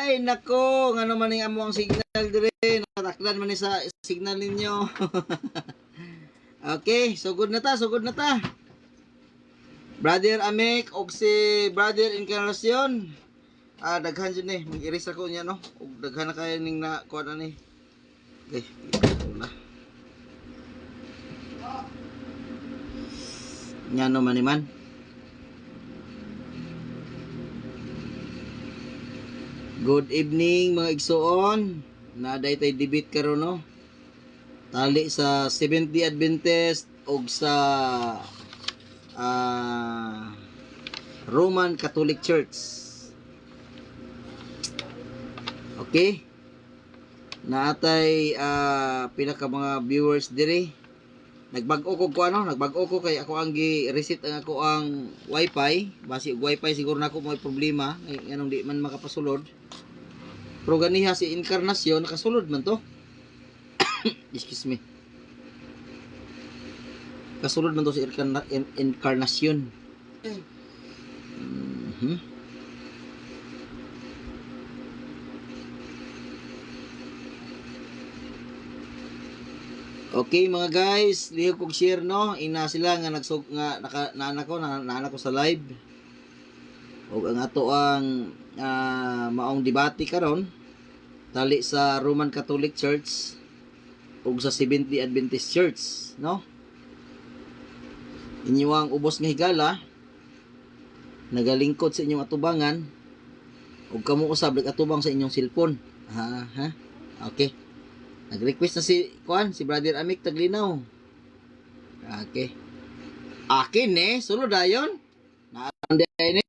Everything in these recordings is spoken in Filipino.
Ay, nako, nga naman yung amo ang signal dire, natakdan man ni sa signal ninyo. Okay, sugod na ta, sugod na ta. Brother Amek og si Brother Encarnacion. Daghan dyan eh, mag-iris ako niya no. Og daghan na kaya ning na kuha na ni. Okay, ito na. Nya no maniman. Good evening mga igsoon. Naday tay debate karon no. Tali sa Seventh-day Adventist og sa Roman Catholic Church. Okay? Naatay pila ka mga viewers diri. Nagbag-o ko ano, nagbag-o ko kay ako ang gi-reset ang ako ang wifi. Basi wifi siguro na ako may problema, ngay anong di man makapasulod. Pero ganiha si Encarnacion nakasulod man to. Excuse me. Kasulod man to si Encarnacion. Okay mga guys, lihok kog share no. Ina sila nga nagsug nga naanak ko sa live. Og ang ato ang maong debate karon tali sa Roman Catholic Church ug sa Seventh-day Adventist Church, no? Inyo ang ubos nga higala nagalingkod sa inyong atubangan ug kamo usab atubang sa inyong cellphone. Okay. Nag-request na si Brother Amik Taglinaw. Okay. Akin sulod dayon. Naanday ni.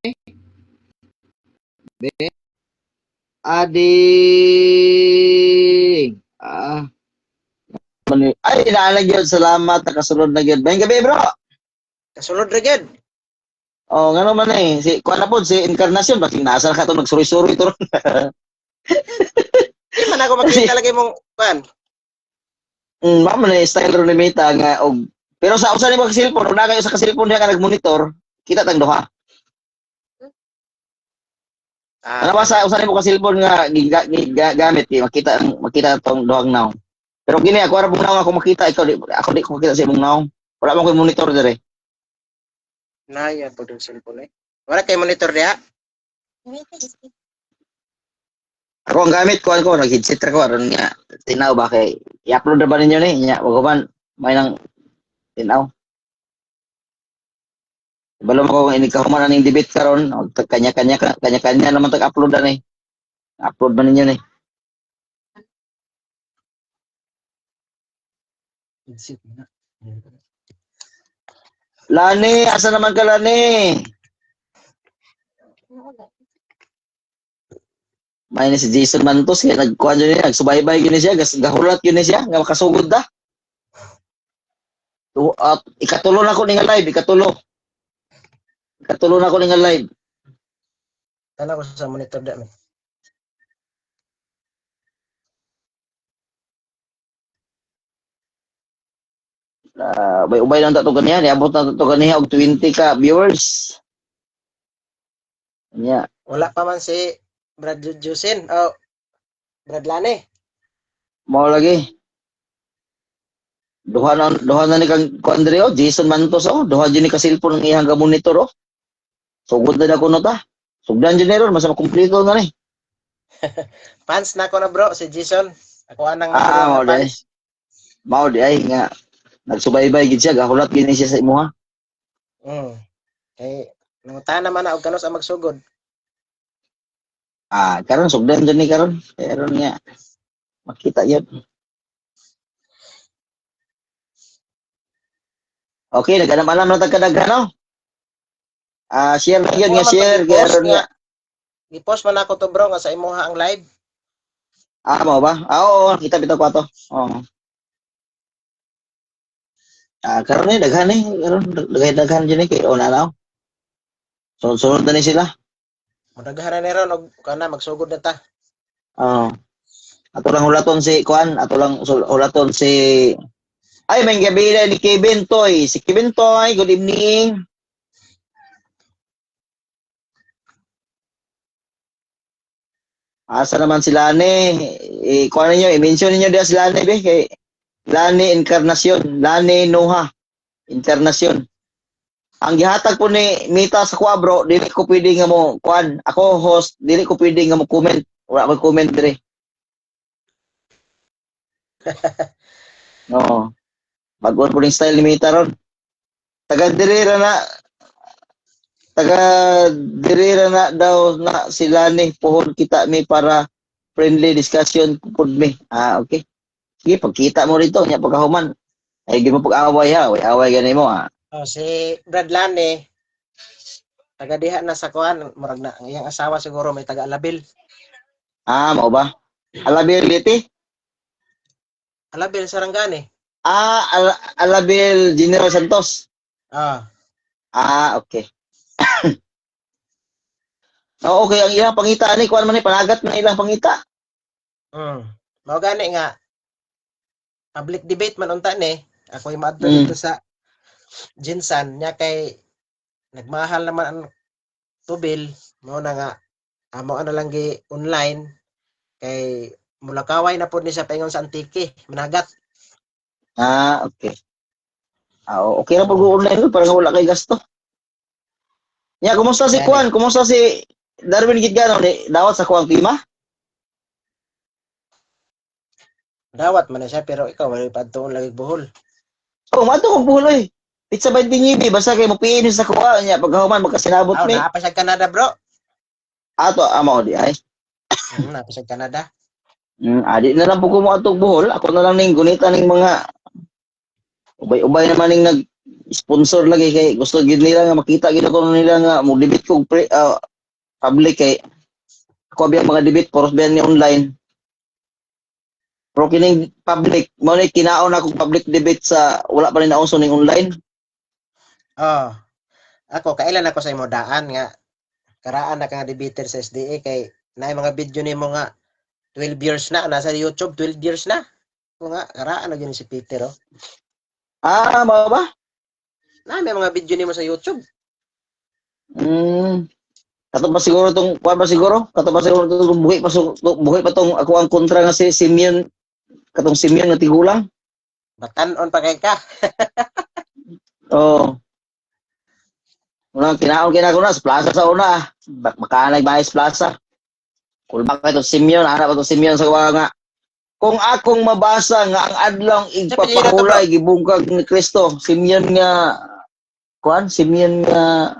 Be. Ading. Ay, inaalag yun. Salamat. Nakasulod na yun. Bayang gabi, bro. Kasulod ra gyud. Oh, nga naman si kuan na po, si Encarnacion. Bakit nasa ka ito, nagsuri-suri ito. Di man ako makita lagi mong pan. Mama na style ron ni Mita nga og pero sa usa ni mo ka cellphone, una kayo sa ka cellphone diha ka nagmonitor, kita tang duha. Ano ba sa usa ni mo ka cellphone nga gamit makita tong duhang naw. Pero gini ako ra bugnaw ako makita ikaw di ko makita sa imong naw. Wala man ko monitor dire. Naya pud ang cellphone Wala kay monitor diha. Ako ang gamit ko nag-headset ko aron nga tinaw ba kay i-upload na ba ninyo ni nya wag man may nang tinaw. Balom ko ini ka human ning debate karon kanya-kanya naman tag-upload na ni. Upload ba ninyo ni? Lani, asa naman ka Lani? May ni si Jason Mantos kaya nagkuhan yun niya, nagsubaybay yun siya, gahulat yun siya, nga makasugod da. Ikatulo na ko nga live, ikatulo na ko nga live. Tala ko sa monitor da mi. Ubay lang tato kaniya, niabot na tato kaniya og 20 ka viewers. Nya. Wala pa man si Brad Jusin o Brad Lane. Mao lagi. Duha na ni kang Andreo, Jason Mantos duha din ni ka cellphone ng iyang monitor Sugod na ako no ta. Sugdan din ron, mas makumpleto na ni. Fans na ko na bro si Jason. Ako anang Mao di ay nga nagsubaybay gid siya, gahulat gid siya sa imuha. Kay nangutan naman na og kanos ang magsugod. Karon sugdan din ni karon. Pero nga makita yun. Okay, nag-alam na tagkadaghan no? Share na yun nga, share. Gi-post man ako to bro nga sa imuha ang live. Mo ba? Oo, kita bitaw ko to. Oo. Karon daghan karon daghan din kay ona na. Sunod na ni sila. Madaghan na ron og kana magsugod na ta. Ato lang hulaton si ay may gabi na ni Kevin Toy. Si Kevin Toy, good evening. Asa naman si Lani? Kuha ninyo, i-mention ninyo diya si Lani, be. Kay Lani Encarnacion. Lani Noha Encarnacion. Ang gihatag po ni Mita sa kuha, bro, dili ko pwede nga mo, kuan, ako host, dili ko pwede nga mo comment. Wala ko comment dire. No. Bago po yung style ni Mita ron. Taga dirira na daw na sila ni puhon kita mi para friendly discussion pud mi. Okay. Sige, pagkita mo rito, nya pagkahuman. Ay, di mo pag-away ha. Away gani mo ha. Oh, si Brad Lane, taga diha na sa kuan, murag na iyang asawa siguro may taga Alabil. Mao ba? Alability? Alabil Sarangani. Alabil General Santos. Ah, Okay. Okay, ang ilang pangita ni kuan man ni panagat man ilang pangita. Mao gani nga public debate man unta ni. Ako yung maadto Mm. dito sa Jinsan nya kay nagmahal naman ang tubil mo na nga amo na lang gi online kay mulakaway na pud ni sa paingon sa Antique managat. Okay. Okay na pag online para wala kay gasto. Nya, kumusta si Gani. Kuan? Kumusta si Darwin Gitgano ni dawat sa kuang tima? Dawat man na siya pero ikaw wala padtuon lagi buhol. Mato kog buloy. Pizza 20 ngibi basta kay mopiin sa kuha nya pagkahuman magkasinabot mi. Naa pa sa Canada bro. Ato amo di ay. Naa pa sa Canada. Adi na lang po ko mo atog buhol. Ako na lang ning gunita ning mga ubay-ubay naman ning nag-sponsor lagi kay gusto gid nila nga makita gid ako nila nga mo debit kog public kay ako biya mga debit poros biya ni online. Pero kining public mo ni kinaon ako public debit sa wala pa rin nauso ning online. Ako kailan ako sa imo daan nga karaan na ka nga debater sa SDA kay naay mga video nimo nga 12 years na nasa YouTube 12 years na. Ko nga karaan na gyud si Peter oh. Mao ba? Na may mga video nimo sa YouTube. Kato pa siguro tong kuan pa siguro? Kato pa siguro tong buhi pa tong ako ang kontra nga si Simeon katong Simeon nga tigulang. Batan-on pa kay ka. Unang kinaon ko na sa plaza sa una. Makanay Bayes Plaza. Kulbak ka ito Simeon. Hanap ito Simeon sa kuha nga. Kung akong mabasa nga ang adlaw igpapahulay gibungkag ni Kristo. Simeon nga kuan? Simeon nga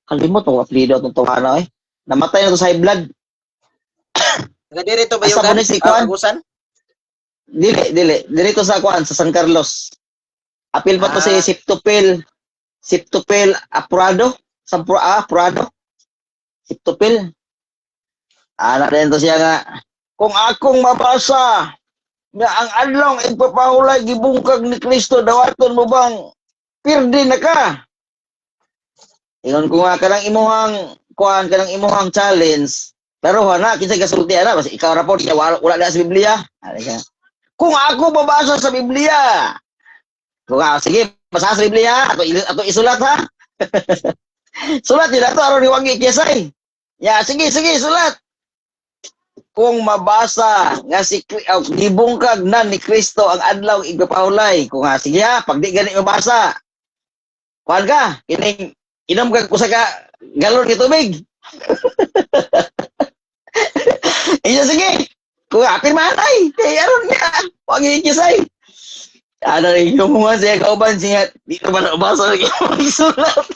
kalimot o apelido itong tawara eh. Namatay na ito sa high blood. Nga diri to ba Asa yung mo ni si Kuan? Agusan? Dili. Dito sa kuan sa San Carlos. Apil pa to si Siptopil Apurado. Apurado. Siptopil. Anak rin to siya nga. Kung akong mabasa nga ang adlaw igpapahulay gibungkag ni Kristo dawaton mo bang pirdi na ka? Ingon ko nga kanang imuhang challenge. Pero na kinsa gasulti ana basta ikaw ra po wala na sa Biblia. Kung ako babasa sa Biblia. Kung sige, basa sa Biblia ato isulat ha. Sulat nila to aron iwagi kiyasay. Sige, sulat. Kung mabasa nga si gibungkag na ni Kristo ang adlaw igpapahulay. Kung sige ha, pag di gani mabasa. Kuan ka, kining inom ka usa ka galon ni tubig. Sige. Kung apil manay, kay aron nga, wag ikisay. Ano rin yung mga siya kauban siya, di naman nabasa rin yung sulat.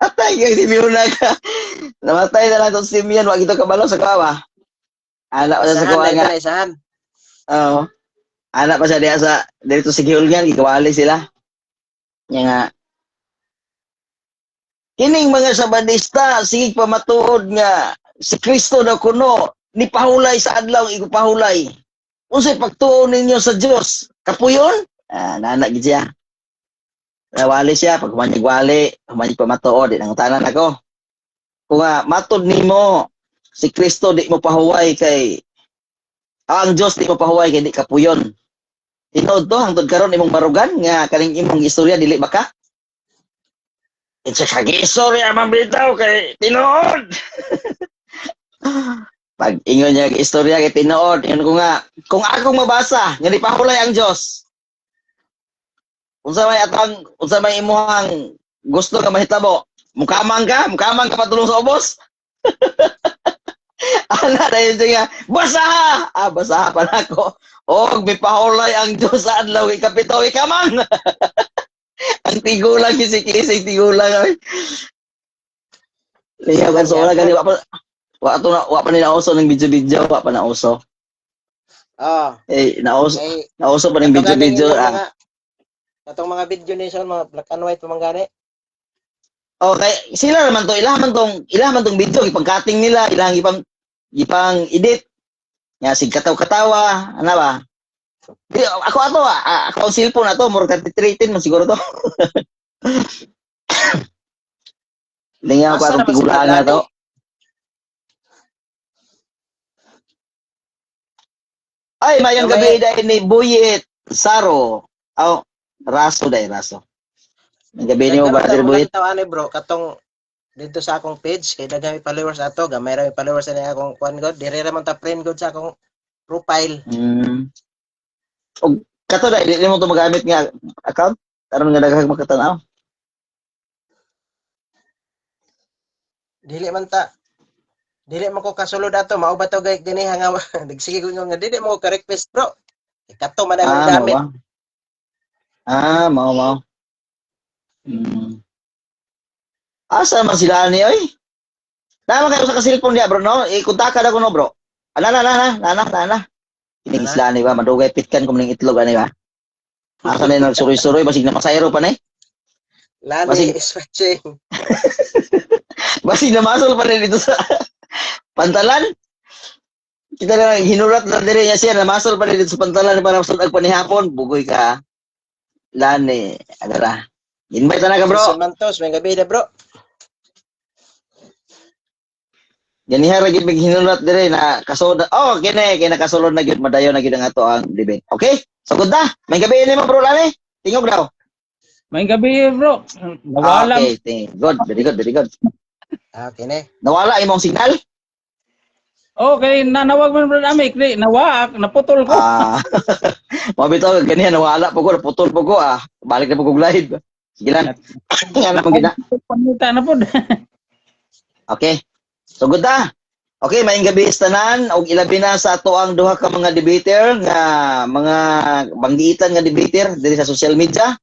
Atay kang si Miuna ka. Namatay na lang itong si Mian, wag ito kabalo sa kawa. Anak pa siya sa kawa nga. Isahan. Oo. Anak pa siya diya sa, dito sa Gihulgan, gikawali sila. Nga nga. Kining mga sabadista, sige pa matuod nga, si Kristo na kuno, ni pahulay sa adlaw, igupahulay. Unsay pagtuon ninyo sa Dios? Kapuyon? Nanak gid siya. Nawali siya pag wali, pa matuod nang tanan ako. Kung matod nimo si Kristo di mo pahuway kay ang Dios di mo pahuway kay di kapuyon. Tinuod to hangtod karon imong barugan nga kaning imong istorya dili baka? It's a kagi istorya man bitaw kay tinuod. Pag ingon niya istorya kay tinuod, ingon ko nga, kung akong mabasa, nga di pahulay ang Dios. Unsa may imuhang gusto ka mahitabo? Mukamang ka patulong sa ubos. Ana dayon siya, basaha! Basaha pa nako. Og mipahulay ang Dios sa adlaw ikapito ikamang. Ang tigulang kisik-kisik tigulang ay. Liya kan so gani wa pa nila uso ng video-video, wa pa na uso. Nauso pa ng video-video. Katong mga video ni son mga black and white pa man gani. Okay, sila naman to, ilang man tong video ipang-cutting nila, ilang ipang edit. Nga sig katawa, ana ba? Di, ako ang cellphone ato, more 33 man siguro to. Lingaw ko atong tigulaan na to. Ay, mayong gabi dahil ni Buyit Saro. Raso. Ang gabi ni mo, Brother Buyit. Tawani bro, katong dito sa akong page, kay dagami followers ato, gamay ra mi followers na akong kuan god, dire ra man ta friend god sa akong profile. Og kato dai dili mo to magamit nga account aron nga daghang makatan-aw. Dili man ko kasulod ato, mao ba to gani nga sige ko nga dili mo ka request bro. Kato man ang gamit. Mao. Asa man sila ni oy? Naman kayo sa cellphone niya bro no? Ikontakan ako no bro. Ana. Kining isla ni ba madugay pitkan ko ning itlog ani ba? Asa na nagsuroy-suroy basig na masayro pa ni? Lani is watching. Basig na masol pa rin dito sa pantalan. Kita na hinurat na dire niya siya na masol pa rin dito sa pantalan para masundag pa ni hapon. Bugoy ka. Lani, agara. Invite na ka bro. Mantos, may gabi na bro. Ganiha ra gid mig hinulat dire na kasoda. Kini nakasulod na gid madayon na gid ang ato ang debate. Okay? Sugod na. May gabi ni mo bro Lani. Tingog daw. May gabi bro. Nawala. Okay, very good. Kini. Nawala imong signal? Okay, nanawag man bro Amik, naputol ko. Mabitaw ganiha nawala po ko, naputol po ko Balik na po ko live. Sige lang. Nga na pong gina. Panita na po. Okay. Sugod na. Okay, maayong gabi tanan og ilabi na sa ato ang duha ka mga debater nga mga banggitan nga debater diri sa social media.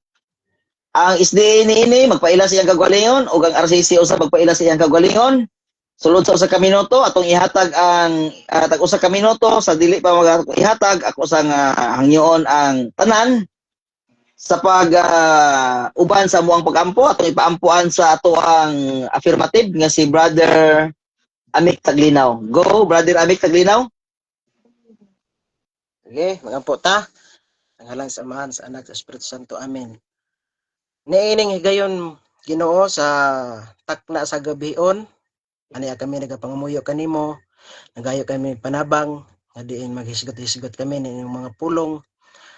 Ang SDA ini magpaila siyang kagalingon ug ang RCC usa magpaila siyang kagalingon. Sulod sa usa ka minuto atong ihatag ang tag usa ka minuto sa dili pa ihatag ako sa hangyoon ang tanan sa pag uban sa muang pagampo atong ipaampuan sa ato ang affirmative nga si Brother Amik Taglinaw. Go, Brother Amik Taglinaw. Okay, magampo ta. Ang halang samahan sa Anak sa Espiritu Santo. Amen. Niining higayon Ginoo sa takna sa gabion. Ani kami nagapangamuyo kanimo. Nagayo kami panabang nga diin maghisgot-hisgot kami ning mga pulong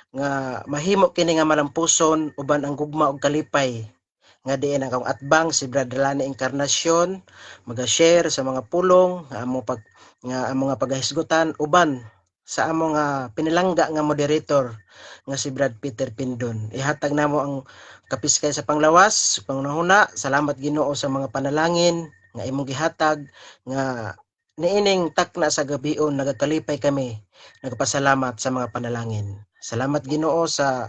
nga mahimo kini nga malampuson uban ang gugma og kalipay. Nga diin ang atbang si Brother Lani Encarnacion maga-share sa mga pulong nga amo nga paghisgutan uban sa amo nga pinilangga nga moderator nga si Brad Peter Pindon. Ihatag namo ang kapiskay sa panglawas, pangunahuna. Salamat Ginoo sa mga panalangin nga imong gihatag nga niining takna sa gabion nagakalipay kami. Nagpasalamat sa mga panalangin. Salamat Ginoo sa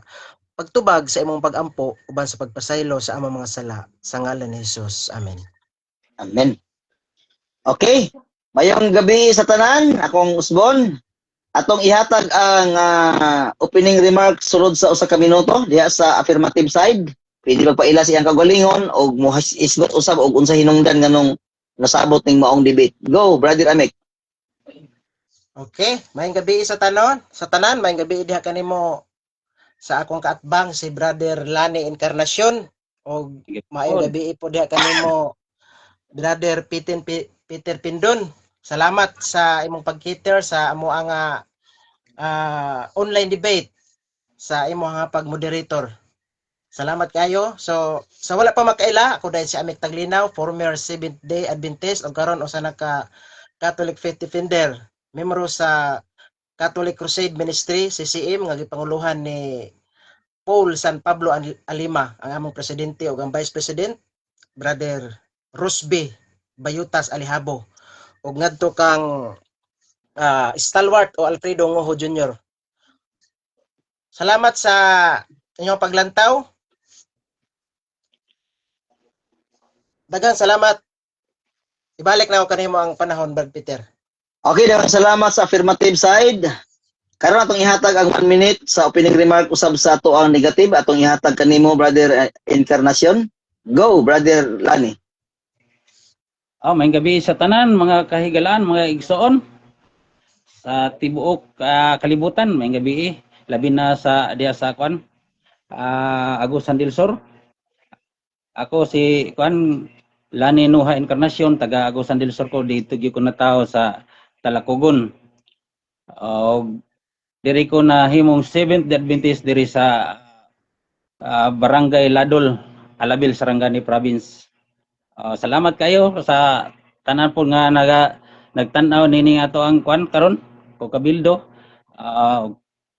pagtubag sa imong pagampo uban sa pagpasaylo sa among mga sala sa ngalan ni Hesus. Amen. Amen. Okay. Mayong gabi sa tanan, akong Usbon. Atong ihatag ang opening remarks sulod sa usa ka minuto diha sa affirmative side. Pwede magpaila siyang kagalingon o isgot usab og unsa hinungdan nganong nasabot ning maong debate. Go, Brother Amik. Okay, mayong gabi sa tanan. Sa tanan, mayong gabi diha kanimo sa akong kaatbang si Brother Lani Encarnacion o mayong gabi po diha kanimo Brother Peter Pindon. Salamat sa imong pag-cater sa amo ang online debate sa imong nga pag-moderator. Salamat kayo. So, sa wala pa makaila, ako dahil si Amik Taglinaw, former Seventh Day Adventist o karon usa na ka Catholic Faith Defender, membro sa Catholic Crusade Ministry CCM nga gipanguluhan ni Paul San Pablo Alima, ang among presidente ug ang vice president Brother Rusby Bayutas Alihabo, ug ngadto kang Stalwart o Alfredo Ngoho Jr. Salamat sa inyong paglantaw. Daghang salamat. Ibalik na ako kanimo ang panahon, Brad Peter. Okay, daghang salamat sa affirmative side. Karon atong ihatag ang 1 minute sa opening remark usab sa ato ang negative atong ihatag kanimo Brother Encarnacion. Go, Brother Lani. May gabi sa tanan, mga kahigalaan, mga igsoon sa tibuok kalibutan, may gabi labi na sa diya sa kwan Agusan del Sur. Ako si kwan Lani Nuha Encarnacion, taga Agusan del Sur ko, dito gyud ko natao sa Talacogon. Diri ko na himong Seventh-day Adventist diri sa Barangay Ladol, Alabil, Sarangani Province. Salamat kayo sa tanan po nga nagtanaw nini ato ang kwan karon ko kabildo,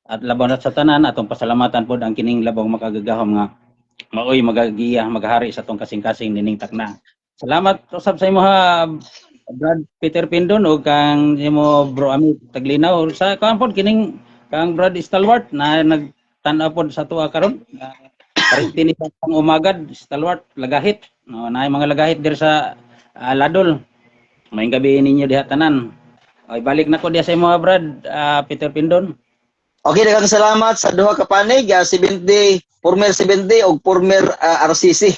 at laban sa tanan atong pasalamatan pod ang kining labang makagagahom nga maoy magagiya maghari sa atong kasing-kasing nining takna. Salamat usab sa imo ha Brad Peter Pindon ug kang imo bro Ami Taglinaw sa kwan pod kining kang Brad Stalwart na nagtan-aw pod sa tuwa karon. Paritini sa umagad Stalwart lagahit. Naay mga lagahit dir sa Ladol. May gabi ninyo diha tanan. Ay balik na ko diha sa imo Brad Peter Pindon. Okay, daghang salamat sa duha ka panig, 70, former 70 ug former RCC.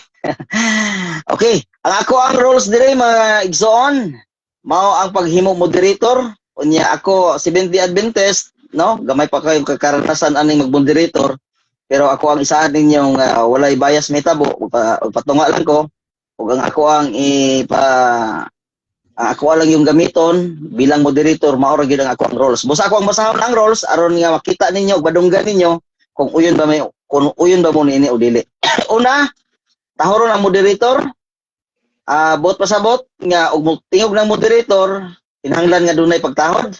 Okay, ang ako ang roles dire mga igsoon, mao ang paghimo moderator. Unya ako 70 Adventist, no? Gamay pa kayo kakaranasan aning mag-moderator. Pero ako ang isahan ninyong walay bias metabo, patunga lang ko. Ug ang ako ang ako lang yung gamiton bilang moderator, mao ra gyud ang ako ang roles. Busa ako ang basahon ang roles aron nga makita ninyo ug badunggan ninyo kung uyon ba mo niini o dili. Una, tahoron ang moderator. Bot pasabot nga ug tingog ng moderator, kinahanglan nga dunay pagtahod.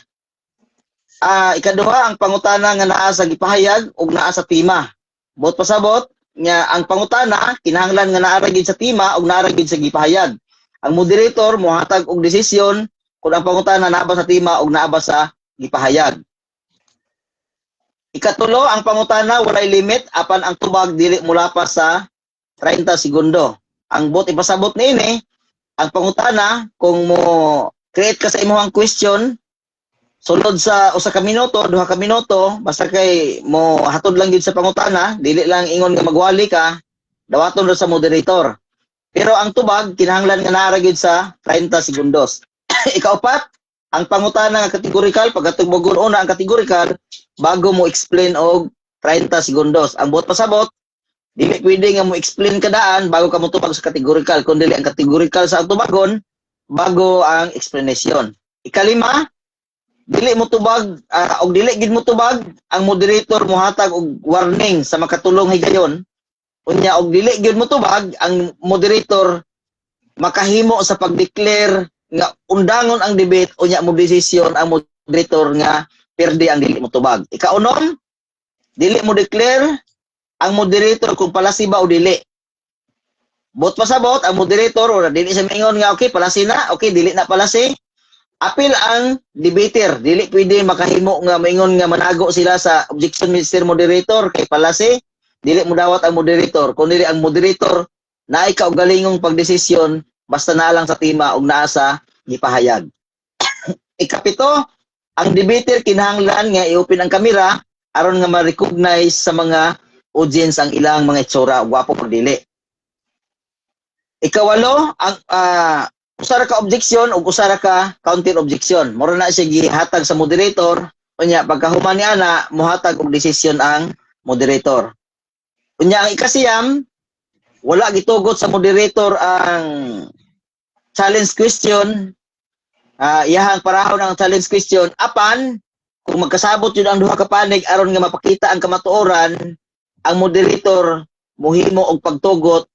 Ikaduha, ang pangutana nga naa sa gipahayag ug naa sa tema. Bot pasabot nga ang pangutana kinahanglan nga naa ra gyud sa tema ug naa ra gyud sa gipahayag. Ang moderator mohatag og desisyon kung ang pangutana naa ba sa tema ug naa ba sa gipahayag. Ikatulo, ang pangutana walay limit apan ang tubag dili mulapas sa 30 segundo. Ang bot ipasabot niini, ang pangutana kung mo create ka sa imong question sulod sa usa ka minuto, 2 ka minuto, basta kay mo hatod lang gyud sa pangutana, dili lang ingon nga magwali ka, dawaton ra sa moderator. Pero ang tubag kinahanglan nga naa ra gyud sa 30 segundos. Ikaupat, ang pangutana nga kategorikal, pagkatugbogon una ang kategorikal bago mo explain og 30 segundos. Ang buot pasabot, dili pwede nga mo explain kadaan bago ka mo tubag sa kategorikal, kundi ang kategorikal sa tubagon bago ang explanation. Ikalima, dili mo tubag og dili gid mo tubag, ang moderator mohatag og warning sa makatulong higayon. Unya og dili gyud mo tubag, ang moderator makahimo sa pag-declare nga undangon ang debate, unya mo desisyon ang moderator nga perde ang dili mo tubag. Ikaunom, dili mo declare ang moderator kung palasi ba o dili. Bot pasabot ang moderator or dili sa mingon nga okay palasi na, okay dili na palasi. Apil ang debater, dili pwede makahimo nga maingon nga manago sila sa objection Mr. Moderator kay palasi. Dili mo dawat ang moderator, kundi ang moderator na ikaw galingong pagdesisyon basta na lang sa tema ug naa sa gipahayag. Ikapito, ang debater kinahanglan nga i-open ang kamera aron nga ma-recognize sa mga audience ang ilang mga itsura, gwapo o dili. Ikawalo, ang usara ka objection ug usara ka counter objection. Mura na siya gihatag sa moderator, unya pagkahuman ni ana mohatag og desisyon ang moderator. Unya ang ikasiyam, wala gitugot sa moderator ang challenge question. Iyahang parahon ang challenge question apan kung magkasabot yun ang duha ka panig aron nga mapakita ang kamatuoran, ang moderator mohimo og pagtugot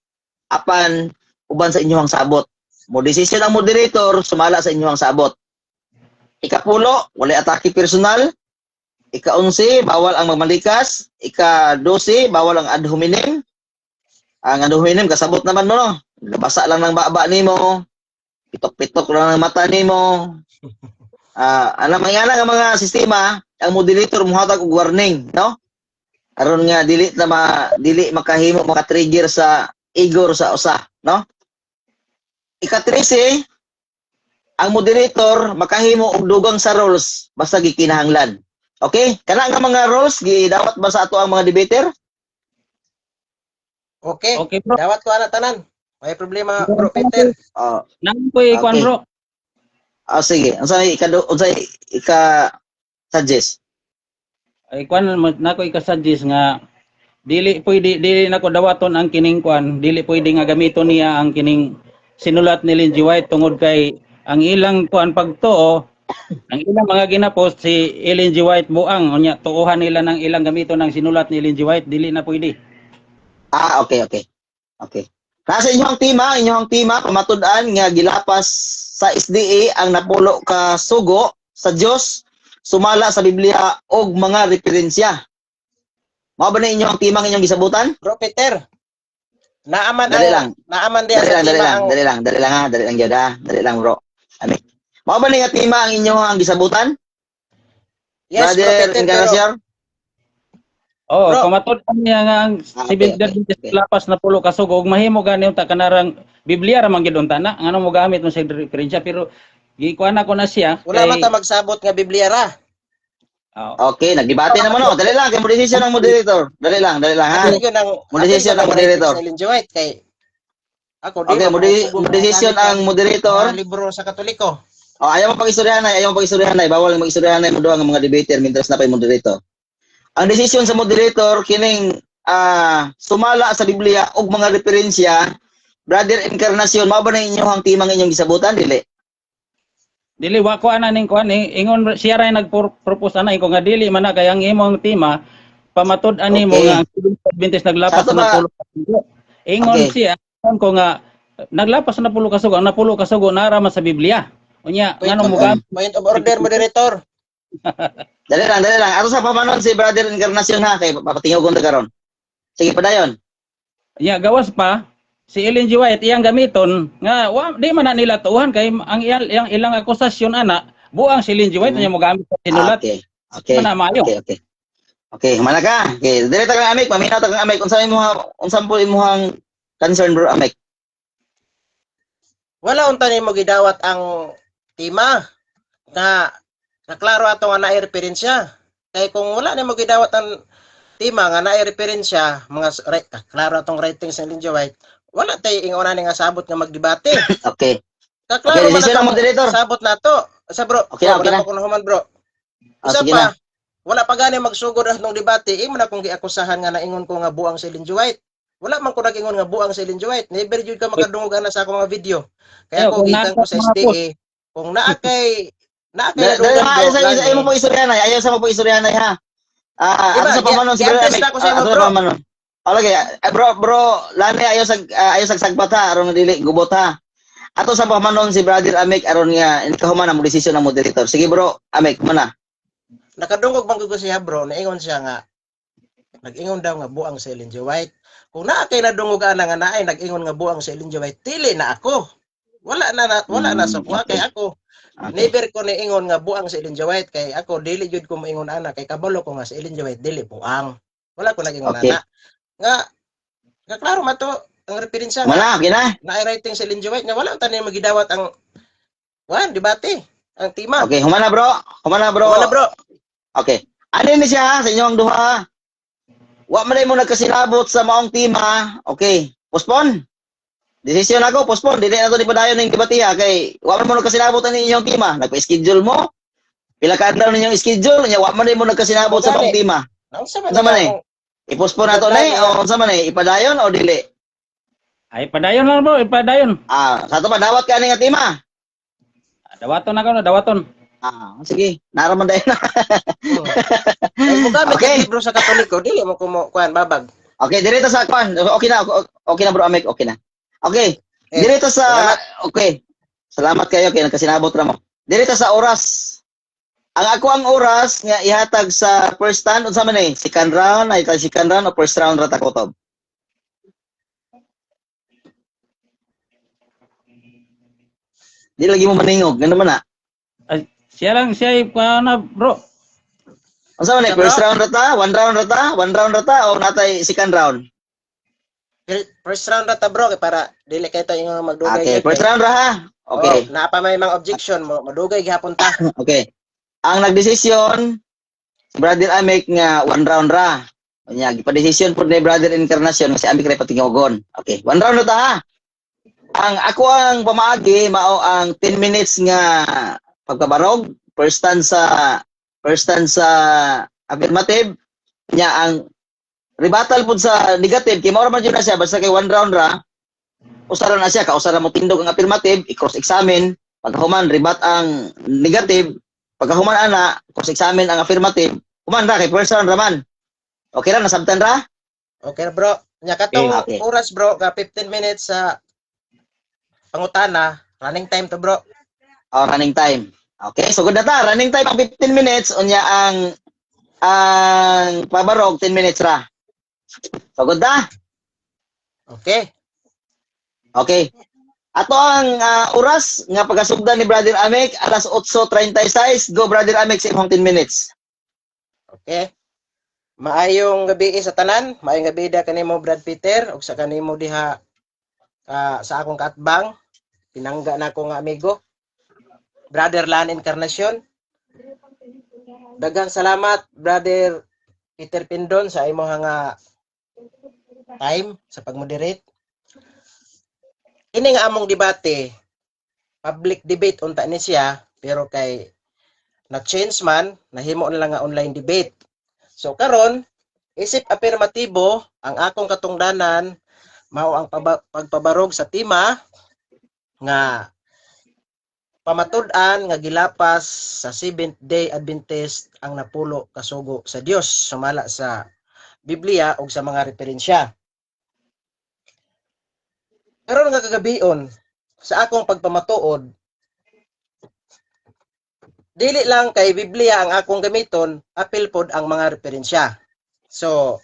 apan uban sa inyong sabot. Mo desisyon ang moderator sumala sa inyong sabot. Ika-10, wala atake personal. Ika-11, bawal ang magmalikas. Ika-12, bawal ang ad hominem. Ang ad hominem, kasabot naman mo, no? Nabasa lang ng baba nimo. Pitok-pitok lang ng mata nimo. Alam nga nga mga sistema, ang moderator muhatag og warning, no? Aron nga dili makahimo maka-trigger sa igor sa usa, no? Ika-13, ang moderator makahimo og dugang sa rules basta gikinahanglan. Okay? Kana nga mga rules gidawat ba sa ato ang mga debater? Okay. Okay, bro. Dawat ko ana tanan. May problema, Bro Peter. Oh, Nang ko ikuan, Okay. bro. sige. Unsay ika suggest? Ay kuan nako ika-suggest nga dili nako dawaton ang kining kuan, dili pwede nga gamiton niya ang kining sinulat ni Ellen G. White tungod kay ang ilang kuan pagtuo, ang ilang mga ginapost si Ellen G. White buang unya tuuhan nila ng ilang gamiton ng sinulat ni Ellen G. White, dili na pwede. Okay. Nasa inyong tema pamatud-an nga gilapas sa SDA ang napulo ka sugo sa Dios sumala sa Biblia og mga referensya. Mao ba na inyong tema nga inyong gisabutan? Bro Peter. Naaman Dali lang. Naaman din Dali lang, ang gyud ha. Dali lang, bro. Ami. Mao ba nga tema ang inyong gisabutan? Yes, Bro Brother Peter. Encarnacion? Oh, Bro. pamatud-an niya nga ang Okay. lapas na pulo ka sugo ug mahimo gani unta kanarang Biblia ra man gid unta na ngano mo gamit mo sa referensya pero gikuan ako na siya Wala man ta magsabot nga Biblia ra. Okay, nagdebate naman no. Dali lang, kay mo decision ng moderator. Dali lang ha. Yun ang Modesisyon ang moderator. Ellen G. White kay ako Okay, modesisyon ang moderator. Mga libro sa Katoliko. Ayaw mo pag-istoryahan ay. Bawal mag-istoryahan ay mo ang mga debater mintras na pay moderator. Ang desisyon sa moderator kining sumala sa Biblia og mga referensya. Brother Encarnacion, mao ba na inyong timang inyong gisabutan dili? Dili wa ko ana ning kuan ingon siya ra nagpropose ana ko nga dili man na kay ang imong tema pamatud-an nimo Okay. nga ang Adventist naglapas Sa to na ba? pulo ka sugo. Ingon Okay. siya ingon ko nga naglapas na pulo ka sugo, ang napulo ka sugo nara man sa Biblia. Unya ngano mo gamit Point of order, moderator. Dali lang. Ato sa pamanon si Brother Encarnacion ha kay papatingogon ta karon. Sige padayon. ya gawas pa si Ellen G. White iyang gamiton nga di man na nila tuuhan kay ang ilang akusasyon ana buang si Ellen G. White nya mo gamit sa sinulat. Okay. Mana maayo. Okay, humana ka. Okay, dire ta kang amik, paminaw ta kang amik unsa po imong concern bro amik. Wala unta nimo gidawat ang tema nga naklaro ato nga naay referensya. Kay kung wala nimo gidawat ang tema nga naay referensya, klaro atong writings ng Ellen G. White, wala tay inguna ni nga sabot nga magdebate. Okay. Kaklaro man decision ng moderator. sabot nato. Sa bro, Okay na. wala pa ko nahuman bro. Isa Sige pa, na. wala pa gani magsugod atong debate, imo na kung giakusahan nga naingon ko nga buang si Ellen G. White. Wala man ko nagingon nga buang si Ellen G. White. Never jud ka makadungog ana sa akong mga video. Kaya Kung kung gikan ko sa nasa mga SDA, kung naa kay Dali ayaw mo po istoryahan ay. Ayaw sa mo po istoryahan ay ha. Ano sa pamanon si Brother i-address amik? na ko sa imo, Ano sa bro. pamanon? Okay, bro, lani ayaw sa sagbat ha aron dili gubot ha. Ato sa pamanon si Brother Amik aron nga kahuman ang desisyon ng moderator. Sige bro, Amik, mana? Nakadungog bang ko siya bro, naingon siya nga nag-ingon daw nga buang si Ellen G. White. Kung naa kay nadungog ana nga naay nag-ingon nga buang si Ellen G. White, dili na ako. Wala na sa kuha kay ako. Never ko niingon nga buang si Ellen G. White kay ako dili jud ko moingon ana kay kabalo ko nga si Ellen G. White dili buang. Wala ko nag-ingon Okay. ana. Nga klaro man to ang referensya nga Mana, gina? naay writing si Ellen G. White nga wala tanin magidawat ang debate ang tema. Okay, humana bro. Wala bro. Okay. Ano ni siya sa inyong duha? Wa man mo nagkasilabot sa maong tema. Okay, postpone. Desisyon ako, postpone. Dili na to di padayon ning debate ha kay wa man mo nagkasilabot ani inyong tema. Nagpa-schedule mo. Pila ka adlaw ninyong schedule nya wa man mo nagkasilabot sa maong tema. Unsa Unsa man eh? I-postpone na to ni o unsa man eh? Ipadayon o dili? Ay padayon lang bro, ipadayon. Sa to ba dawat ka ni nga tema? Dawaton na ko na, dawaton. Sige, naraman dayon na. Ay mo gamit Okay. okay. Libro sa Katoliko, dili mo kuan babag. Okay, dirito sa kwan. Okay na bro Amik, okay na. Okay. Dirito sa okay. Salamat kayo kay nagkasinabot ra mo. Dirito sa oras. Ang ako ang oras nga ihatag sa first round unsa man ni? Second round, ay second round o first round ra ta kutob? Di lagi mo maningog, ganun man na. Siya lang siya na bro. Unsa man ni? Sa First bro? round ra ta? One round ra ta? One round ra ta o natay second round? First round rata bro kay para dili kay to yung magdugay Okay, gyud first kay. round ra ha. Okay. Oh, naa pa may mga objection mo madugay gihapon ta. Okay. Ang nagdesisyon si Brother Amek nga one round ra. Nya gipadesisyon pud ni Brother Encarnacion nga si Amek ray patingogon. Okay, one round ra ta ha. Ang ako ang pamaagi mao ang 10 minutes nga pagkabarog, first stanza affirmative nya ang rebuttal pud sa negative kay mao man jud na siya basta kay one round ra usaran na siya ka usaran mo tindog ang affirmative i-cross examine pagkahuman rebat ang negative pagkahuman ana cross examine ang affirmative human ra kay first round ra man okay ra nasabtan ra Okay bro. Nya katong Okay. oras bro ka 15 minutes sa pangutana, running time to bro. running time okay so good na ta running time ang 15 minutes unya ang pabarog 10 minutes ra so good na Okay. okay ato ang oras nga pagasugdan ni Brother Amek alas 8:36 go Brother Amek sa imong 10 minutes. Okay. Maayong gabi sa tanan, maayong gabi da kanimo Brad Peter ug sa kanimo diha sa akong katbang, pinangga na ko nga amigo, Brother Lan Encarnacion. Daghang salamat Brother Peter Pindon sa imong nga time sa pagmoderate. Ini nga among debate, public debate unta ni siya, pero kay na-change man, nahimo na lang nga online debate. So karon, isip afirmatibo ang akong katungdanan mao ang pagpabarog sa tema nga pamatud-an nga gilapas sa Seventh Day Adventist ang napulo kasugo sa Dios sumala sa Biblia ug sa mga referensya. Karon nga kagabion sa akong pagpamatuod, dili lang kay Biblia ang akong gamiton, apil pod ang mga referensya. So,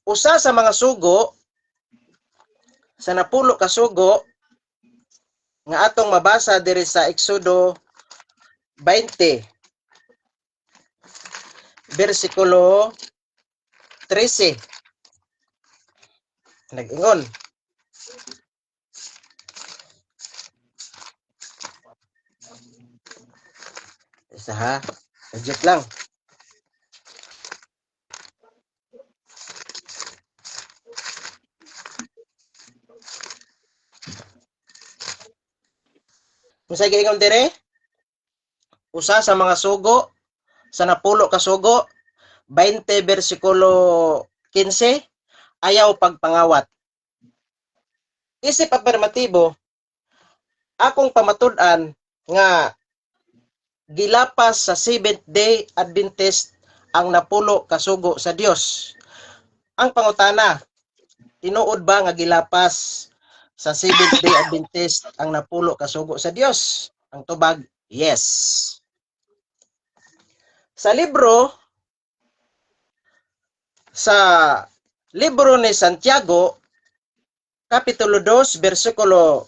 usa sa mga sugo sa napulo ka sugo nga atong mabasa diri sa Exodo 20 versikulo 13. Nag-ingon, isa ha, adjust lang. Kung sa giingon dire, usa sa mga sugo sa napulo ka sugo 20 versikulo 15, ayaw pagpangawat. Isip afirmatibo, akong pamatud-an nga gilapas sa Seventh Day Adventist ang napulo kasugo sa Dios. Ang pangutana, tinuod ba nga gilapas sa Seventh Day Adventist ang napulo kasugo sa Dios? Ang tubag, yes. Sa libro ni Santiago, Kapitulo 2, versikulo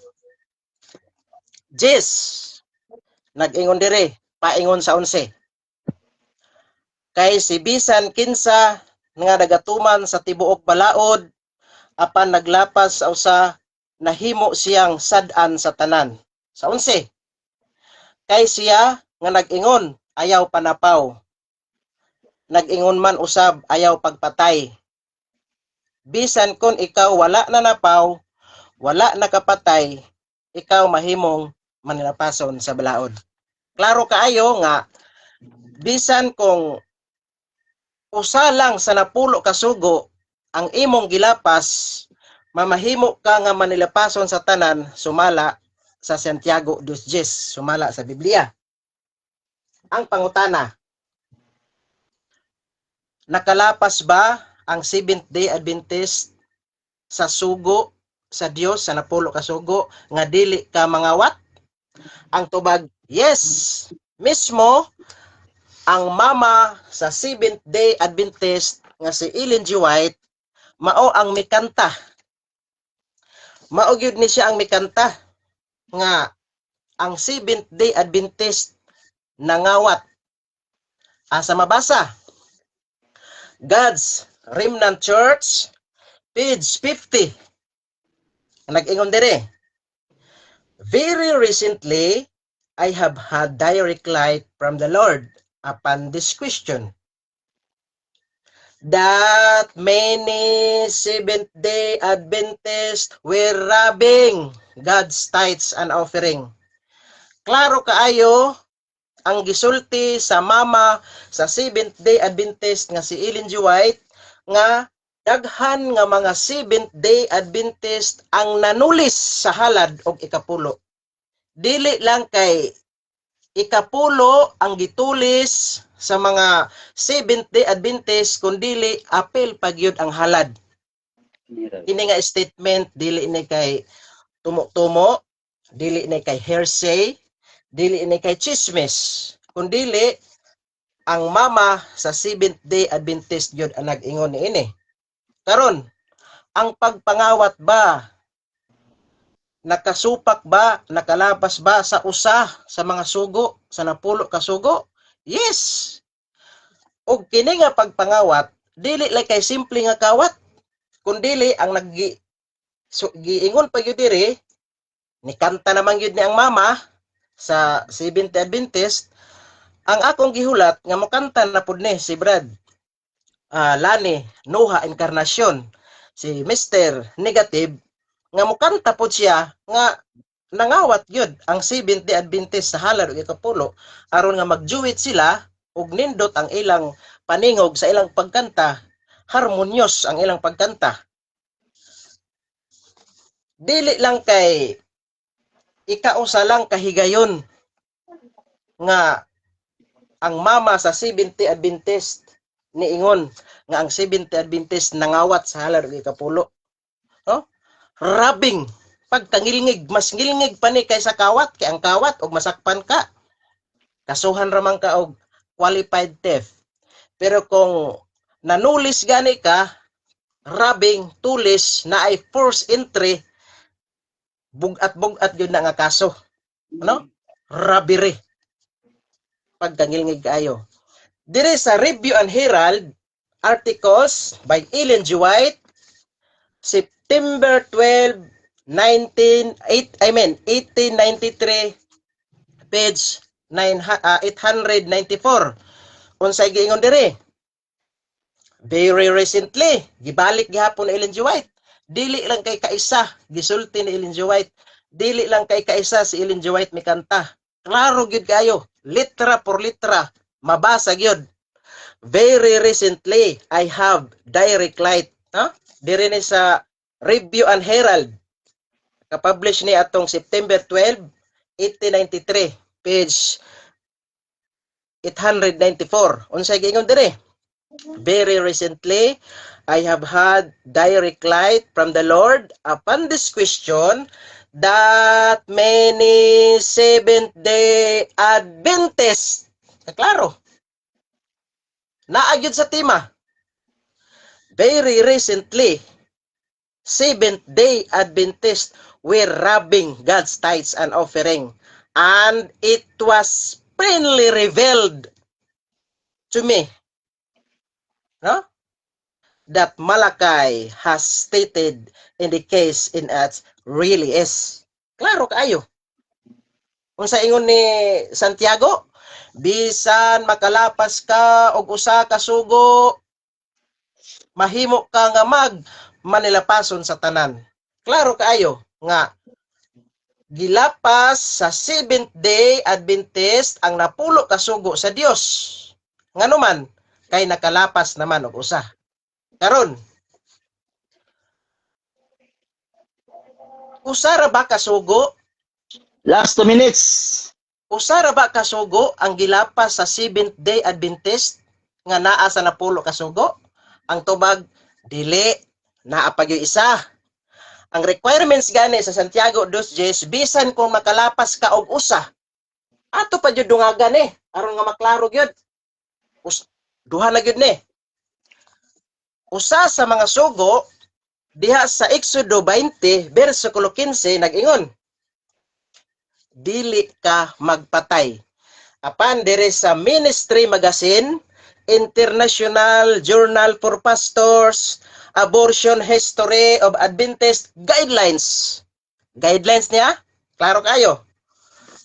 10, nag-ingon dire, paingon sa 11. Kay si bisan kinsa nga nagatuman sa tibuok balaod, apan naglapas sa usa, nahimo siyang sad-an sa tanan. Sa 11. Kay siya nga nag-ingon, ayaw panapaw. Nag-ingon man usab, ayaw pagpatay. Bisan kun ikaw wala na napaw, wala nakapatay, ikaw mahimong manilapason sa balaod. Klaro kaayo nga bisan kung usa lang sa napulo kasugo ang imong gilapas, mamahimo ka nga manilapason sa tanan sumala sa Santiago 2:10, sumala sa Biblia. Ang pangutana, nakalapas ba ang Seventh Day Adventist sa sugo sa Dios sa napulo ka sugo nga dili ka mangawat? Ang tubag, yes, mismo ang mama sa Seventh-day Adventist nga si Ellen G. White mao ang mikanta. Mao gyud ni siya ang mikanta nga ang Seventh-day Adventist nangawat. Asa mabasa? God's Remnant Church, page 50. Nag-ingon dire. Very recently, I have had direct light from the Lord upon this question. That many Seventh-day Adventists were robbing God's tithes and offering. Klaro kaayo ang gisulti sa mama sa Seventh-day Adventist nga si Ellen G. White nga daghan nga mga Seventh-day Adventist ang nanulis sa halad og ikapulo. Dili lang kay ikapulo ang gitulis sa mga Seventh-day Adventist kundili apil pagyud ang halad. Kini nga statement dili ni kay tumo-tumo, dili ni kay hearsay, dili ni kay chismis, kundili ang mama sa Seventh-day Adventist gyud ang nag-ingon niini. Karon, ang pagpangawat ba, nakasupak ba, nakalabas ba sa usa sa mga sugo, sa napulo ka sugo? Yes. Og kini nga pagpangawat, dili lang kay simple nga kawat, kundili ang giingon pa gyud diri, ni kanta naman gyud ni ang mama sa Seventh-day Adventist. Ang akong gihulat nga mokanta na pud ni si Brad Lani Nuha Encarnacion, si Mr. Negative, nga mukanta po siya nga nangawat yun ang Seventh-day Adventist sa halad ug ikapulo aron nga magjuwit sila ug nindot ang ilang paningog sa ilang pagkanta, harmonyos ang ilang pagkanta. Dili lang kay ikausa lang kahigayon nga ang mama sa Seventh-day Adventist niingon nga ang Seventh-day Adventist nangawat sa halad ug ikapulo. No? Rabing pagkangilngig, mas ngilngig pa ni kaysa kawat, kay ang kawat og masakpan ka, kasuhan ramang ka og qualified theft. Pero kung nanulis gani ka, rabing, tulis, na ay forced entry, bugat-bugat yun na nga kaso. Ano? Robbery. Pagkangilngig kayo. Dire sa Review and Herald articles by Ellen G. White, September 12, 1893, page 894. Unsay giingon dire? Very recently, gibalik gihapon ni Ellen G. White. Dili lang kay kaisa, gisulti ni Ellen G. White. Dili lang kay kaisa si Ellen G. White mikanta. Klaro gyud kayo, litra por litra, mabasa gyud. Very recently, I have direct light. Dire ni sa Review and Herald. Kapublish ni atong September 12, 1893, page 894. Unsay giingon dire? Very recently, I have had direct light from the Lord upon this question that many Seventh-day Adventists, klaro, naagyod sa tema. Very recently, Seventh-day Adventists were robbing God's tithes and offering, and it was plainly revealed to me, no, that Malachi has stated in the case in as really is. Klaro kayo. Unsa ingon ni Santiago, bisan makalapas ka og usa ka sugo, mahimo ka nga manilapason sa tanan. Klaro kaayo nga gilapas sa Seventh-day Adventist ang napulo ka sugo sa Dios. Nganuman kay nakalapas naman og usa. Karon, usara ba ka sugo? Last 2 minutes. Usara ba ka sugo ang gilapas sa Seventh-day Adventist nga naa sa napulo ka sugo? Ang tubag, dili, naa pa gyud isa. Ang requirements gani sa Santiago 2:10, bisan kung makalapas ka og usa Ato pa jud dungagan ni aron nga maklaro gyud. Duha na gyud ni. Usa sa mga sugo diha sa Exodo 20 bersikulo 15 nag-ingon, dili ka magpatay. Apan dire sa Ministry Magazine, International Journal for Pastors, Abortion History of Adventist Guidelines. Guidelines niya? Klaro kayo.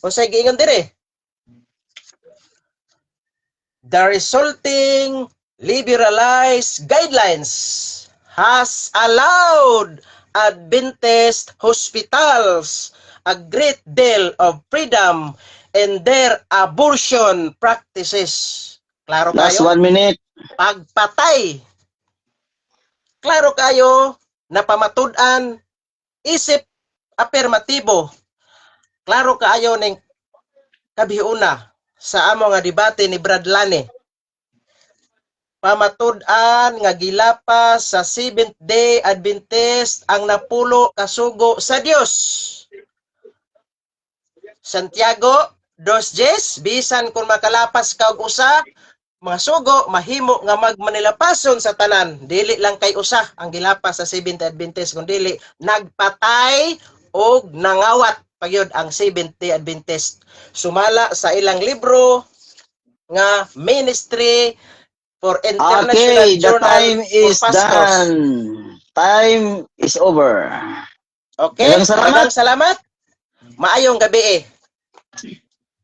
Unsay giingon dire? The resulting liberalized guidelines has allowed Adventist hospitals a great deal of freedom in their abortion practices. Klaro Last kayo? 1 minute. Pagpatay. Klaro kayo na pamatud-an isip afirmatibo. Klaro kayo ning kabiuna sa amo nga debate ni Brad Lane. Pamatud-an nga gilapas sa Seventh-day Adventist ang napulo kasugo sa Dios. Santiago 2:10, bisan kung makalapas ka og usa, mga sugo mahimo nga magmanilapason sa tanan. Dili lang kay usa ang gilapas sa Seventh-day Adventist, kundi nagpatay og nangawat pagyud ang Seventh-day Adventist. Sumala sa ilang libro nga Ministry for International Okay, the Journal time for is Pastors. done. Time is over. Okay, Daghang salamat. maraming salamat. Maayong gabi eh.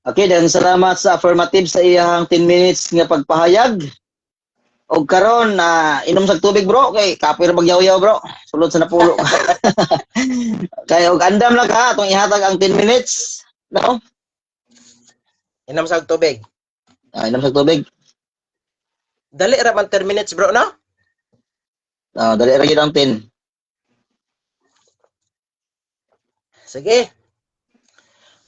Okay, daghang salamat sa affirmative sa iyang 10 minutes nga pagpahayag. Og karon na inom sa tubig bro kay kapoy ra magyaw-yaw bro. Sulod sa napulo. Kay og andam lang ka atong ihatag ang 10 minutes. No? Inom sa tubig. Inom sa tubig. Dali ra man 10 minutes bro, no? Dali ra gyud ang 10. Sige.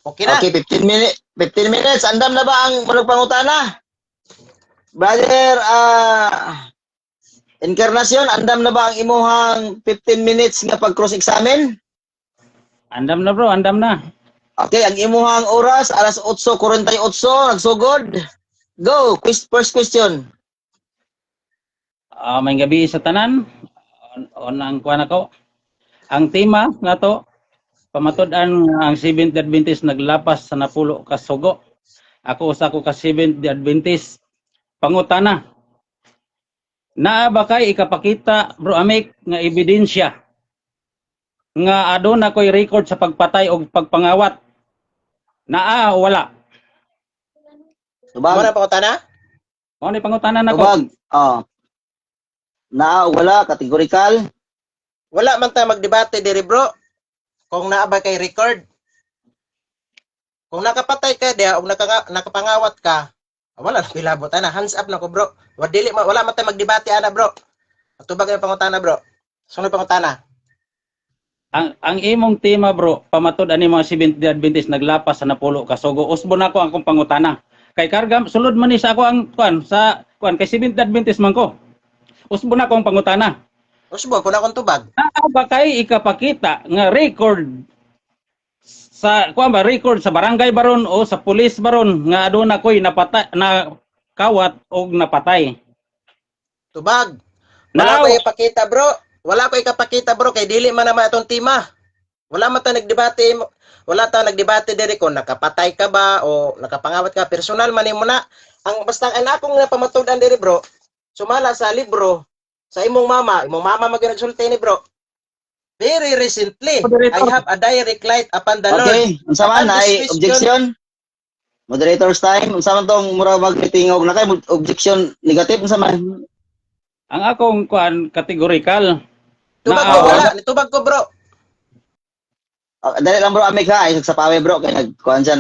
Okay na. Okay, 15 minutes. 15 minutes. Andam na ba ang pangutana? Brother, Encarnacion, andam na ba ang imuhang 15 minutes nga pag cross-examine? Andam na bro, andam na. Okay, ang imuhang oras, alas 8:48, nagsugod. Go, first question. May gabi sa tanan. On ang kuan ako. Ang tema nga to, pamatud-an nga ang Seventh-day Adventist naglapas sa napulo ka sugo. Ako usa ko ka Seventh-day Adventist. Pangutana. Naa ba kay ikapakita bro Amik nga ebidensya nga aduna ko'y record sa pagpatay o pagpangawat? Naa o wala? Mo Tubag. na pangutana? Mao ni pangutanan nako. Tubag. Na wala, kategorikal. Wala man ta magdebate diri bro. Kung naa ba kay record. Kung nakapatay ka diha o nakapangawat ka, wala na pilabot ana, hands up na ko bro. Wala man ta magdebate ana bro. Tubag ang pangutana bro. Sunod pangutana. Ang imong tema bro, pamatud ani mga Seventh-day Adventist naglapas sa napulo ka sugo. Usbo nako ang akong pangutana. Kay karga sulod man ni sa ako ang kay Seventh-day Adventist man ko. Usbo nako ang pangutana. Usbo kun akong tubag. Naa ba kay ikapakita nga record sa record sa barangay baron o sa pulis baron nga aduna ko'y napatay na kawat og napatay? Tubag. Now, Wala ko ipakita bro. Wala ko ikapakita bro kay dili man naman atong tema. Wala man ta nagdebate. Wala ta nagdebate diri kung nakapatay ka ba o nakapangawat ka. Personal man nimo na. Ang basta ang akong napamatud-an diri bro. Sumala sa libro sa imong mama mag-nagsulti ni bro. Very recently, I have a direct light upon the Lord. Okay, unsa man Upon ay this objection? Moderator's time, unsa man tong mura magmitingog na kay objection negative unsa man? ang akong kategorikal. Tubag Na- ko wala, nitubag ko bro. Dali lang bro amik ha, ay sa pawe bro kay nagkuan siya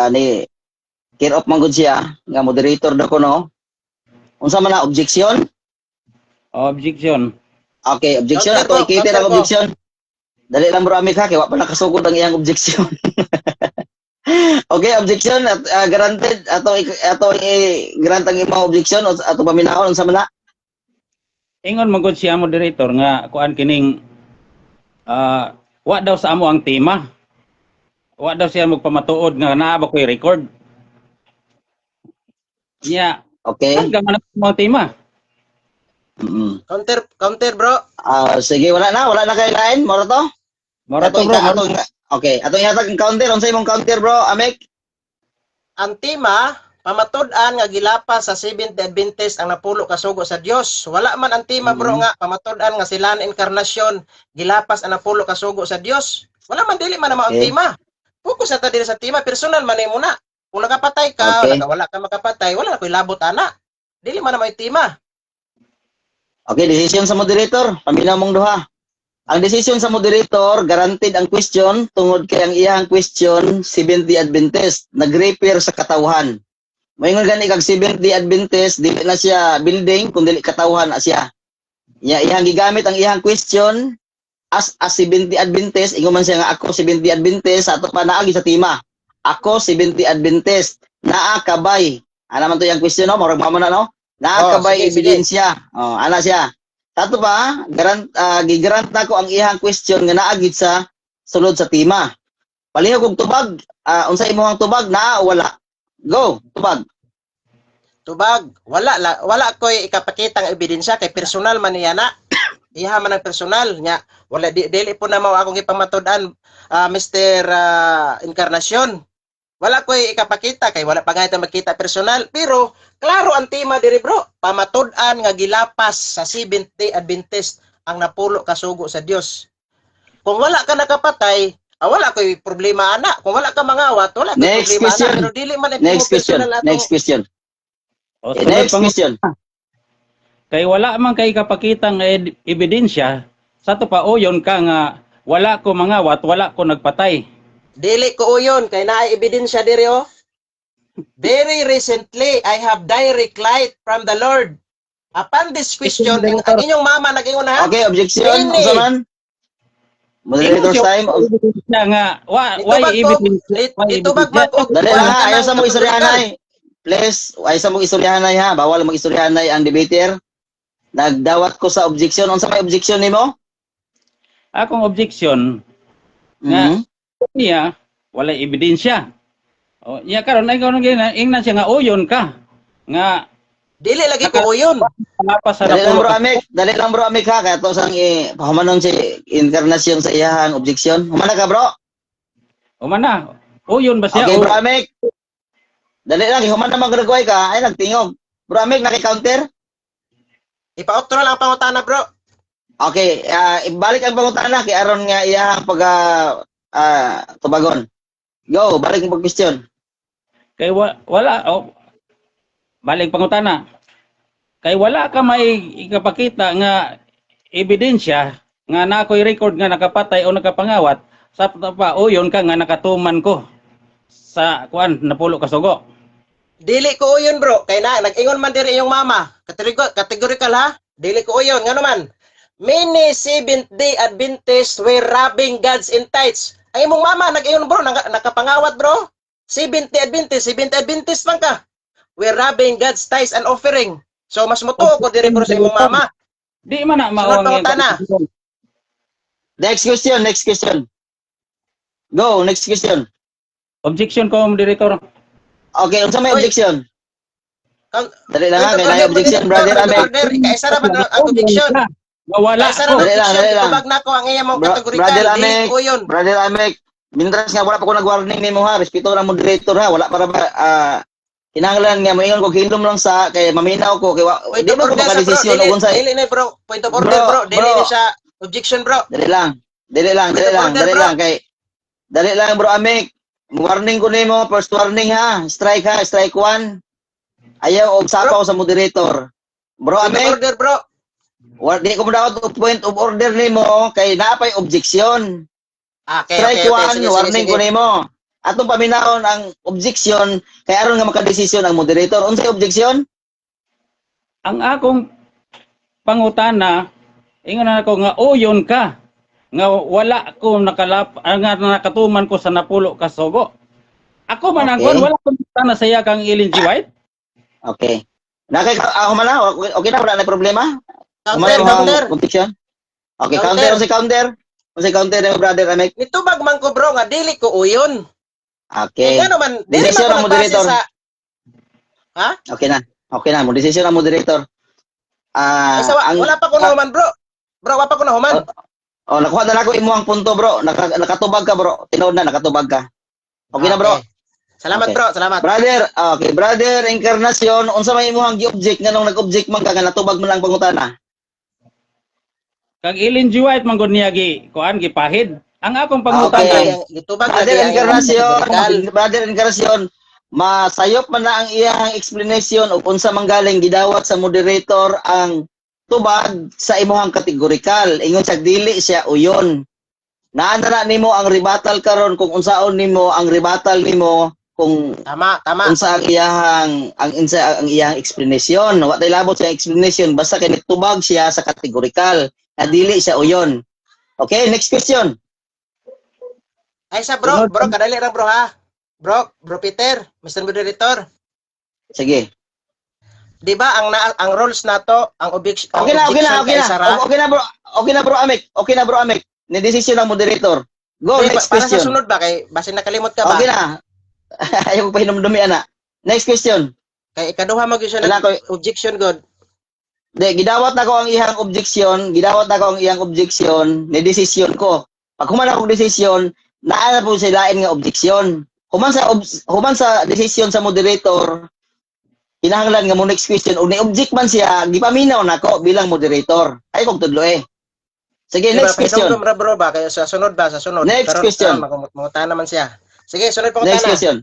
ni care of man gud siya nga moderator dako no. Unsa man na objection? Objection. Okay, objection Counter ato po, ikita counter ang po. objection. Dali lang bro amik ha kay wa pa nakasugod ang iyang objection. Okay, objection at granted ato grant ang imong objection o ato paminahon unsa man na? Ingon man gud siya moderator nga kuan kining wa daw sa amo ang tema. Wa daw siya magpamatuod nga naa ba ko'y record. Nya, Okay? hanggang man ang tema. Mm. Counter bro. Sige, wala na kay lain, moro to? Mora to bro. Okay, atong ihatag ang counter, unsay imong counter bro, Amek? Ang tema pamatud-an nga gilapas sa Seventh Day Adventist ang napulo ka sugo sa Dios. Wala man ang tema bro nga pamatud-an nga sila ang inkarnasyon gilapas ang napulo ka sugo sa Dios. Wala man dili man ang Okay. tema. Focus na ta diri sa tema, personal man nimo na. Kung nakapatay ka, Okay. wala ka makapatay, wala na koy labot ana. Dili man na may tema. Okay, decision sa moderator, paminaw mong duha. Ang decision sa moderator, guaranteed ang question tungod kay ang iyang question Seventh Day Adventist, nag-repair sa katawhan. Moingon gani kag Seventh Day Adventist, dili na siya building kundi katawhan na siya. Iyang gigamit ang iyang question as a Seventh Day Adventist, ingon man siya nga ako Seventh Day Adventist, sa ato pa naagi sa tema. Ako Seventh Day Adventist, naa kabay. Ana man to yung question no, murag mamo na no. Naa kabay sige, ebidensya. Ana siya. Ato pa, gigarant na ko ang iyang question nga naagid sa sulod sa tema. Palihog og tubag, unsa imong tubag naa o wala? Go, tubag. Tubag, wala koy ikapakita nga ebidensya kay personal man niya na. Iha man ang personal nya. Wala dili po na mao akong ipamatud-an Mr. Encarnacion. Wala koy ikapakita kay wala pa gayta makita personal, pero klaro ang tema diri bro. Pamatud-an nga gilapas sa Seventh Day Adventist ang napulo ka sugo sa Dios. Kung wala ka nakapatay, wala koy problema ana. Kung wala ka mangawat, wala koy Next problema question. ana. Pero dili man Next question. Next question. O, Next sunod question. kay wala man kay kapakita nga ebidensya, sa to pa uyon ka nga wala ko mangawat, wala ko nagpatay. Dili ko uyon kay naay ebidensya diri oh. Very recently, I have direct light from the Lord. Upon this question, ang inyong mama nag-ingon ha? Okay, objection. Dili. Unsa man? Moderator's time. Ebidensya nga, why Itubag ko, ebidensya? itubag man ko. Dali lang Wala ha, ka ayaw ng sa mong istoryahanay. kategorikal. Please, ayaw sa mong istoryahanay ha. Bawal mong istoryahanay ang debater. Nagdawat ko sa objection. Unsa may objection nimo? Akong objection nga Mhm. niya wala ebidensya. O niya karon ay karon ingnan siya nga uyon ka nga Dili lagi ko uyon. lapas sa Dali lang napulo bro ka. Amik. Dali lang bro Amik ha. Kaya to sang pahumanon si inkarnasyon sa iyahang objection. Humana ka bro. Umana, uyon ba siya? Okay bro Amik. Dali lang. Humana magragway ka. Ay nagtingog. Bro Amik, naki-counter? Ipa-outro lang ang pangutana bro. Okay. Ibalik ang pangutana kay aron nga iyahang tubagon. Go. Balik ang pag-question. Kay wala balik pangutana. Kay wala ka may ikapakita nga ebidensya nga na ako'y record nga nakapatay o nakapangawat sa pa uyon ka nga nakatuman ko sa kuan napulo ka sugo. Dili ko uyon bro. Kay na, nag-ingon man diri iyong mama. Categorical ha? Dili ko uyon. Nga naman, many Seventh Day Adventists were robbing God's in tithes. Ay imong mama, nag-ingon bro, nakapangawat bro. Seventh Day Adventist man ka. We're robbing God's tithes and offering. So mas mutuo ko diri bro sa imong mama. Di man na Sunod mawang pangutana. Next question. Next question. Go. Next question. Objection ko, Director. Okay. Unsa may Oy. objection? Kang- Dali lang ha. Kaya na objection, brother Amik. Ikaisa ra man ang objection. Wala Ikaisa ra ko. ang Dali lang, objection. dali lang. Itubag na ko ang iya mong Brother kategorikal. Dili Amik. ko uyon. Brother Amik. Mintras nga wala pa ko nag-warning nimo ha. Respeto ng moderator ha. Wala para ba kinahanglan nga moingon ko hilom lang sa kay maminaw ko kay Point di of ba ko order sa bro. makadesisyon Dili, og unsa. dili na bro. Point of order bro. Dili Bro. na siya objection bro. Dali lang. Dali lang, dali Point of lang, order, dali bro. lang kay dali lang bro Amik. Warning ko nimo, first warning ha. Strike ha, strike 1. Ayaw og sapaw sa moderator. Bro Point of Amik, order bro. di ko daw point of order nimo kay napay objection. Okay, Strike 1, Sige, warning sige. ko nimo. Atong paminahon ang objection kay aron nga makadesisyon ang moderator. Unsay objection? Ang akong pangutana, ingon na ako nga uyon ka nga wala ko nga nakatuman ko sa napulo ka sugo. Ako man ang Okay. wala ko na saya kang Ellen G. White. Okay. Nakay ako man na, okay na wala na problema. Counter, Umay mo counter. ang objection. Okay, Counter. counter. Unsay counter ni brother Amik? Nitubag man ko bro nga dili ko uyon. Okay. Nga naman, dili Desisyon man ko ng nagbase moderator. sa Ha? Okay na. Okay na mo desisyon ang moderator. Ay, wala pa ko nahuman, bro. Bro, wala pa ko nahuman. Nakuha na ako imo ang punto, bro. Nakatubag ka, bro. Tinood na, nakatubag ka. Okay na, bro. Salamat, Okay. bro. Salamat. Brother, okay. Brother, Encarnacion, unsa may imo ang gi-object nga nung nag-object man ka nga natubag mo lang pangutana? Kag Ellen G. White man gud niya kuan gipahid. Ang akong pangutana, Okay. Gitubag Brother lagi ang Encarnacion, kategorikal. Brother Encarnacion, masayop man na ang iyang explanation ug unsa manggaling gidawat sa moderator ang tubag sa imong kategorikal. Ingon siya dili siya uyon. Naana nimo ang rebuttal karon kung unsaon nimo ang rebuttal nimo kung Tama. unsa ang iyang explanation. Wa tay labot sa explanation basta kay tubag siya sa kategorikal. Na dili siya uyon. Okay, next question. Ay, bro, kadali ra bro ha. Bro Peter, Mr. Moderator. Sige. Di ba ang rules nato, ang objection Okay na bro. Amek. Ni decision ng moderator. Go, next para sa question. sunod ba kay basin nakalimot ka ba? Okay na. Ayaw ko pahinumdumi ana. Next question. Kay ikaduha mag siya Wala ko- objection god. Gidawat na ko ang iyang objection, ni decision ko. Pag human akong decision, naa na po sa lain nga objection. Human sa decision sa moderator, kinahanglan nga mo next question ug ni-object man siya, gipaminaw nako bilang moderator. Ay kog tudlo eh. Sige, Diba, next question. ra bro ba kay sa sunod ba sa sunod. Next question. Mangutan naman siya. Sige, sunod pa Next na. question.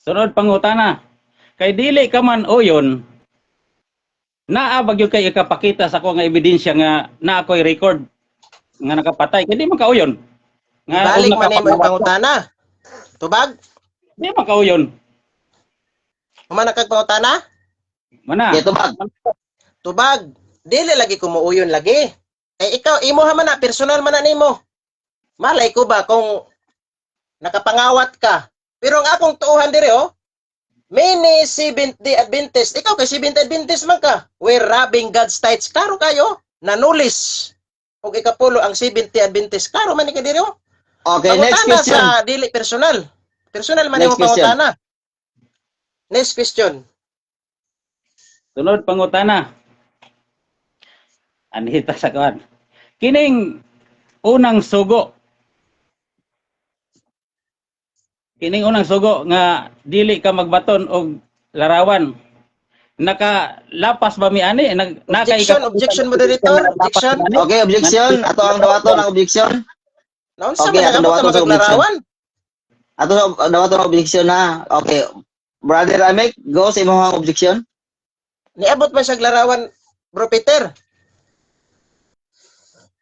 sunod pangutana. Kay dili ka man uyon, naa ba gyud kay ikapakita sa ko nga ebidensya nga na ako'y record nga nakapatay. Kay di man kauyon. Nga Balik kung man nimo nakapagawa- pangutana. Tubag? Di man kauyon. Humana kag pangutana? Mana? Okay, tubag. Tubag. Dili lagi ko muuyon lagi. Eh ikaw imo ha man na personal man na nimo. Malay ko ba kung nakapangawat ka. Pero ang akong tuuhan dire mini Seventh-day Adventist. Ikaw kay Seventh-day Adventist man ka. We're robbing God's tithes. Klaro kayo. Nanulis. Og ikapulo ang Seventh-day Adventist. Klaro man ni ka dire Okay, next pangutana question. sa dili personal. Personal man Next nimo pangutana. Next question. Sunod pangutana. Anhita sa kuan. Kining unang sugo. Kining unang sugo nga dili ka magbaton og larawan. Nakalapas ba mi ani? Objection, moderator. Objection. Okay, objection. Ato ang dawato ng objection. Naunsa Okay, man ang nagabot dawaton sa ka maglarawan? Ato ang dawato ng objection na. Okay. Brother Amek, go sa imong objection. Niabot man siya larawan, Bro Peter.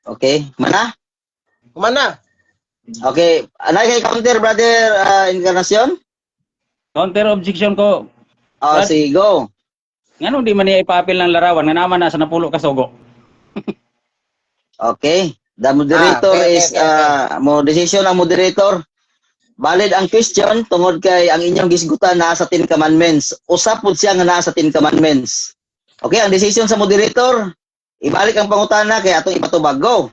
Okay. Mana? Kumana? Okay. Anay kay counter, Brother Encarnacion? Counter objection ko. Brad- Sige, go. Ngano di man niya ipaapil ng larawan nga naman na sa napulo ka sugo. Okay. The moderator okay, is okay. mo decision ang moderator. Valid ang question tungod kay ang inyong gisgutan naa sa 10 commandments. Usap pud siya nga naa sa 10 commandments. Okay, ang decision sa moderator, ibalik ang pangutana kay atong ipatubag. Go.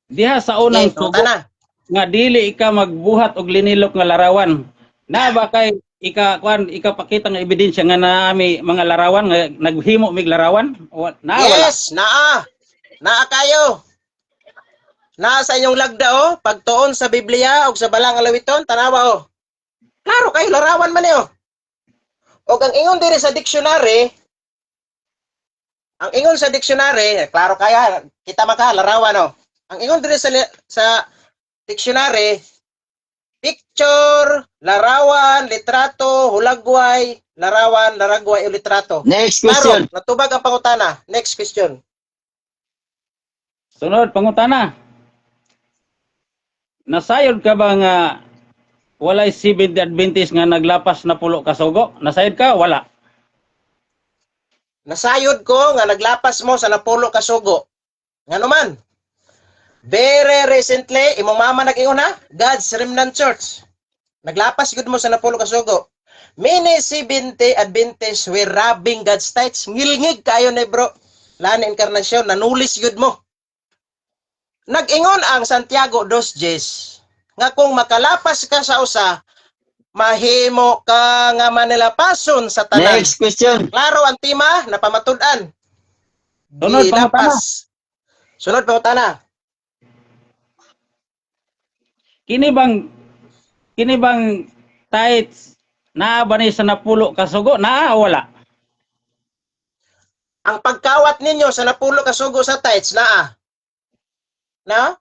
Diha sa unang Okay, sugo kumana? nga dili ka magbuhat og linilok nga larawan. Na ba kay ikapakita nga ebidensya nga naami mga larawan nga naghimo mig larawan? Wala. Yes, naa. Naa kayo. Naa sa inyong lagda pagtuon sa Biblia o sa balang alawiton, tanawa Klaro kayo, larawan man niyo. O ang ingon diri sa dictionary, klaro kaya, kita maka, larawan Ang ingon diri sa dictionary, picture, larawan, litrato, hulagway, larawan, laragway, o litrato. Next Klaro, question. natubag ang pangutana. Next question. Sunod pangutana. Nasayod ka ba nga walay Seventh-day Adventist nga naglapas na pulo ka sugo? Nasayod ka? Wala. Nasayod ko nga naglapas mo sa napulo ka sugo. Ngano man? Very recently, imong mama nag-ingon God's Remnant Church. Naglapas gud mo sa napulo ka sugo. Mini Seventh-day Adventist we robbing God's tithes. Ngilngig kayo ni bro. Lani Encarnacion, nanulis gud mo. Nag-ingon ang Santiago 2:10 nga kung makalapas ka sa usa, mahimo ka nga manilapason sa tanan. Next question. Klaro ang tema na pamatud-an. Sunod pangutana. Gilapas. Sunod pangutana. Kini bang tights naa ba ni sa napulo ka sugo? Naa o wala? Ang pagkawat ninyo sa napulo ka sugo sa tights naa. Na?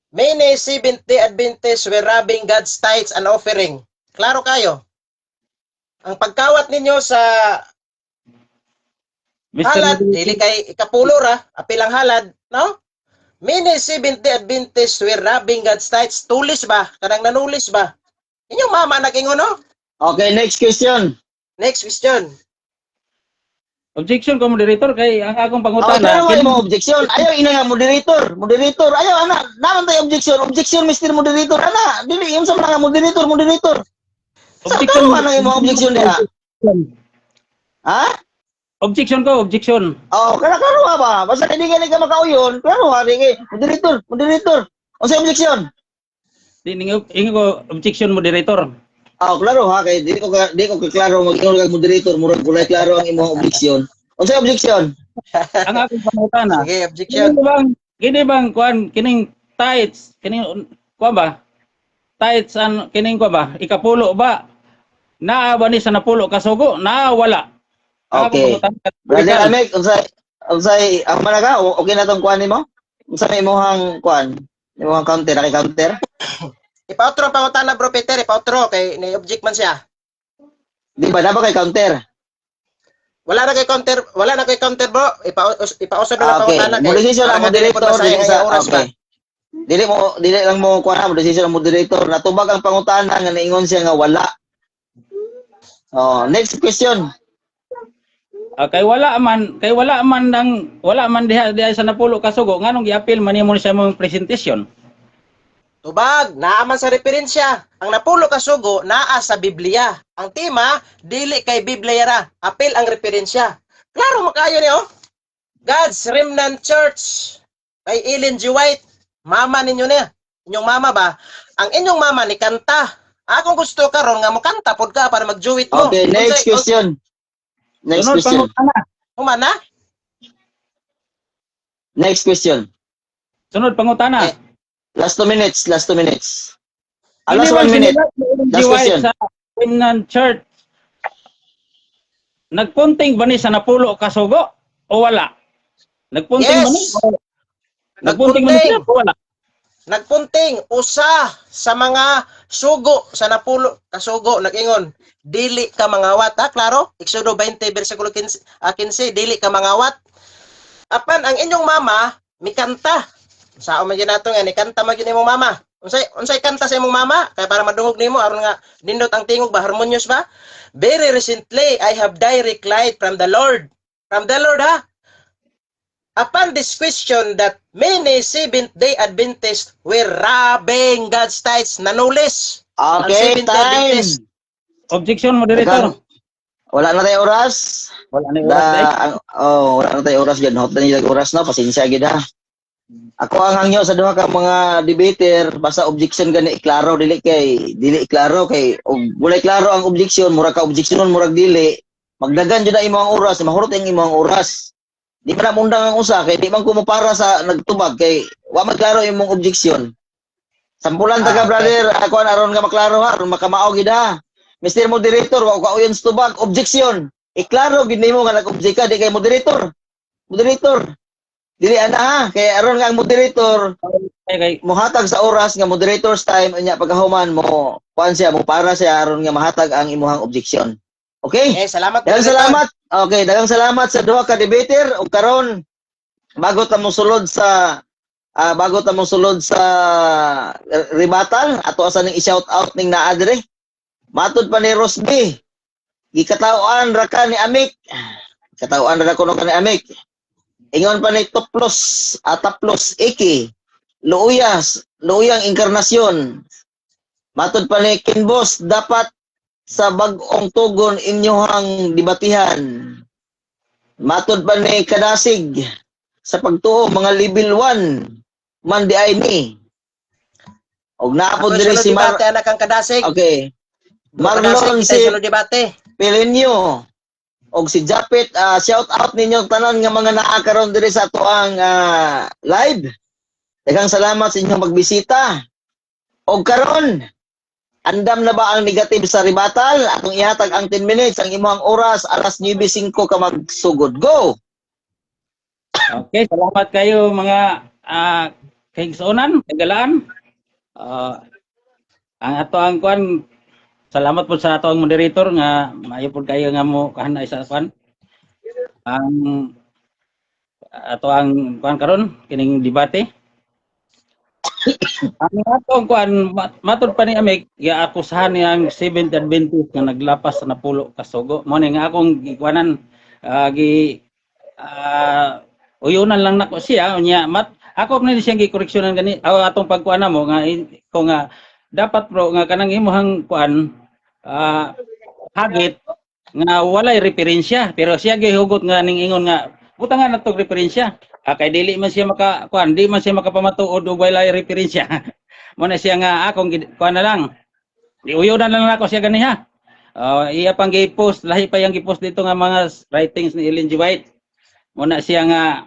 Many Seventh Day Adventists were robbing God's tithes and offering. Klaro kayo. Ang pagkawat ninyo sa halad, dili kay ikapulo ra, apilang halad, no? Many Seventh Day Adventists were robbing God's tithes. Tulis ba? Kanang nanulis ba? Inyong mama nagingon, no? Okay, next question. Next question. Objection ko moderator kay ang akong Oh, pangutana. pero mo objection. Ayaw ina nga moderator. Moderator. Ayaw ana. Naman tayo objection. Objection Mr. Moderator. Ana, dili yung sa mga moderator. Sa Objection. ano yung mga objection diha? Ha? Objection ko, objection. Oh, klaro ba? Basta hindi ka makauyon. Klaro ha, di moderator. O sa objection? Ingo ko objection moderator. Oh, klaro ha, kay di ko klaro mag-ingon kag moderator, murag kulay klaro ang imong objection. O sa objection? Ang akong pangutana. Sige, objection. Kini bang kuan kining tights, kining kuan ba? Tights an kining kuan ba? Ikapulo ba? Naa ba ni sa napulo ka sugo? Naa wala. Ang akong Okay. pangutana. Brother Amek, unsay ang mana ka? Okay na tong kuan nimo? Unsa may imong kuan? Imong counter, counter? Ipautro ang pangutana, bro Peter. Ipautro kay ni-object man siya. Di ba dapat kay counter? Wala na kay counter, bro. Ipausod na Okay. pangutana kay. Mo decision ang para madali moderator po masayang dili ang sa oras ba? okay. Dili lang mo kuan mo decision ang moderator. Natubag ang pangutana nga niingon siya nga wala. Oh, next question. Kay wala man diha sa napulo ka sugo nganong gi-appeal man nimo siya mong presentation. Tubag, naaman sa referensya. Ang napulo ka sugo, naa sa Biblia. Ang tema, dili kay Biblia ra. Apil ang referensya. Klaro makayo niyo. God's Remnant Church. Kay Ellen G. White. Mama ninyo niya. Inyong mama ba? Ang inyong mama ni kanta. Akong gusto karon nga mo kanta pod ka para mag-juwit mo. Okay, next question. Next Sunod question. pangutana. Humana? Next question. Sunod pangutana. Eh, Last 2 minutes. Last Hindi 1 man minute. sinilat ni Last Ellen G. White question. sa Remnant Church. Nagpunting ba ni sa napulo ka sugo o wala? Nagpunting Yes. ba ni? Nagpunting ba ni sila o wala? Nagpunting usa sa mga sugo sa napulo ka sugo nag-ingon dili ka mangawat, ha, klaro? Exodo 20 bersikulo 15, 15 dili ka mangawat. Apan ang inyong mama mikanta. Sao man gyud nato nga ni kanta man gyud imong mama. Unsay kanta sa imong mama kay para madungog nimo aron nga nindot ang tingog ba harmonious ba? Very recently I have direct light from the Lord. From the Lord, ha? Upon this question that many Seventh-day Adventists were robbing God's tithes, nanulis. Ang Okay, Seventh-day time. Adventist. Objection moderator. Wala na tayo oras. Wala ni oras day. Wala na tayo oras gid. Hot na niya oras na, pasensya gid ha. Ako ang hangyo sa duha ka mga debater, basta objection gani iklaro dili iklaro kay og walay klaro ang objection, murag ka objectionon murag dili. Magdagan jud na imong oras, mahurot ang imong oras. Di man mundang ang usa kay di man ko para sa nagtubag kay wa maklaro imong objection. Sampulan taga Okay. brother, ako aron nga maklaro ha, aron makamao gid ha. Mr. Moderator, wa ka uyon sa tubag, objection. Iklaro gid nimo nga nag-object ka di kay moderator. Moderator. Dili ana ha, kay aron nga ang moderator Kay mohatag sa oras nga moderator's time unya pagkahuman mo kuan siya mo para siya aron nga mahatag ang imuhang objection. Okay? Salamat. Daghang salamat. Okay, daghang salamat sa duha ka debater ug karon bago ta mo sulod sa rebuttal ato asa ning i-shout out ning naa dire. Matud pa ni Rosby. Gikatawaan ra ka ni Amik. Katawaan ra kuno ka ni Amik. Ingon pa ni Taplos Iki. Luyang inkarnasyon. Matud pa ni Kinbos dapat sa bag-ong tugon inyohang dibatihan. Matud pa ni Kadasig sa pagtuo mga level 1 man di ay ni. Og naapod diri si Mar. Anak kang kadasig. Okay. Marlon si si debate. Pelenyo og si Japet, shout out ninyo tanan nga mga naa karon diri sa atoang live. Daghang salamat sa inyong magbisita. Og karon, andam na ba ang negative sa rebuttal? Atong ihatag ang 10 minutes, ang imong oras alas 9:05 ka magsugod. Go. Okay, salamat kayo mga kaigsuonan, kagalaan. Ang ato ang kuan, salamat po sa ato ang moderator nga maayo po kayo nga mo kahanay sa kuan. Ang ato ang kuan karon kining debate. Ang atong kuan matud pa ni Amik, giakusahan niyang Seventh Adventist nga naglapas sa napulo ka sugo. Mo ni nga akong gikuanan uyunan lang nako siya unya ako ni siyang gikoreksyonan gani atong pagkuana mo nga ko nga dapat bro nga kanang imong kuan hagit nga walay referensya pero siya gihugot nga ning ingon nga butangan natong referensya kay dili man siya maka kuan di man siya makapamatuod og walay referensya mo na siya nga akong kuan na lang uyunan lang nako siya ganiha iya pang gi-post lahi pa yang gi-post dito nga mga writings ni Ellen G. White mo na siya nga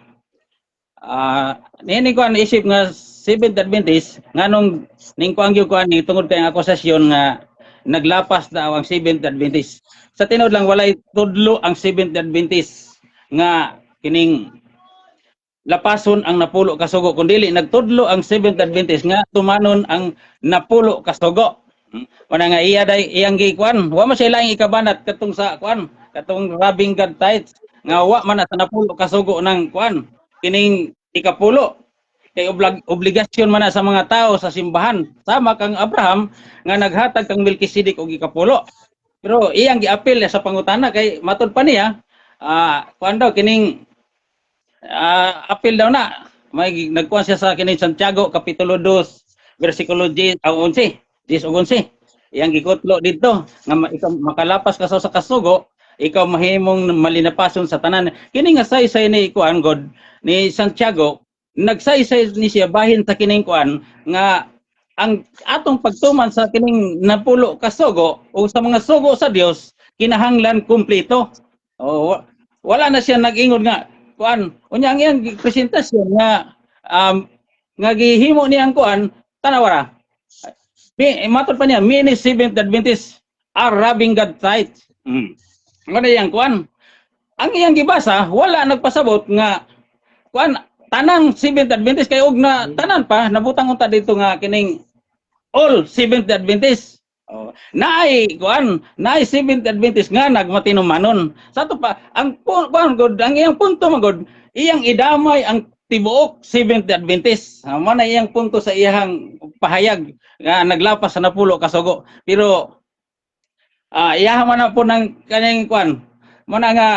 nini ko ang isip nga Seventh Adventist nganong ning kuang gyud kuan ni tungod kay ang akusasyon nga naglapas daw ang Seventh Adventist. Sa tinuod lang walay tudlo ang Seventh Adventist nga kining lapason ang napulo ka sugo kun dili nagtudlo ang Seventh Adventist nga tumanon ang napulo ka sugo. Wala nga iya day iyang gikuan wa man siya laing ikabanat katong sa kuan katong robbing God tithes nga wa man sa napulo ka sugo ng kuan kining ikapulo kay obligasyon man na sa mga tao sa simbahan sama kang Abraham nga naghatag kang Melkisedek og ikapulo pero iyang giapil sa pangutana kay matud pa niya kuan daw kining apil daw na may nagkuan siya sa kining Santiago kapitulo 2 bersikulo 11 o 11 iyang gikutlo dito nga ikaw makalapas ka sa kasugo ikaw mahimong malinapason sa tanan kini nga saysay ni kuan God ni Santiago nagsaysay ni siya bahin sa kining kuan nga ang atong pagtuman sa kining napulo ka sugo o sa mga sugo sa Dios kinahanglan kumpleto wala na siya nag-ingon nga kuan unya ang iyang presentasyon nga gihimo niyang kuan tanawara matod pa niya many Seventh Adventists are robbing God tithes ano yang kuan ang iyang gibasa wala nagpasabot nga kuan tanang Seventh Adventist kay og na tanan pa nabutang unta dito nga kining all Seventh Adventist naay kuan naay Seventh Adventist nga nagmatinumanon sa to pa ang kuan god ang iyang punto magod iyang idamay ang tibuok Seventh Adventist mo na iyang punto sa iyang pahayag nga naglapas sa napulo ka sugo pero iyahan man na po ng kanyang kuan mo na nga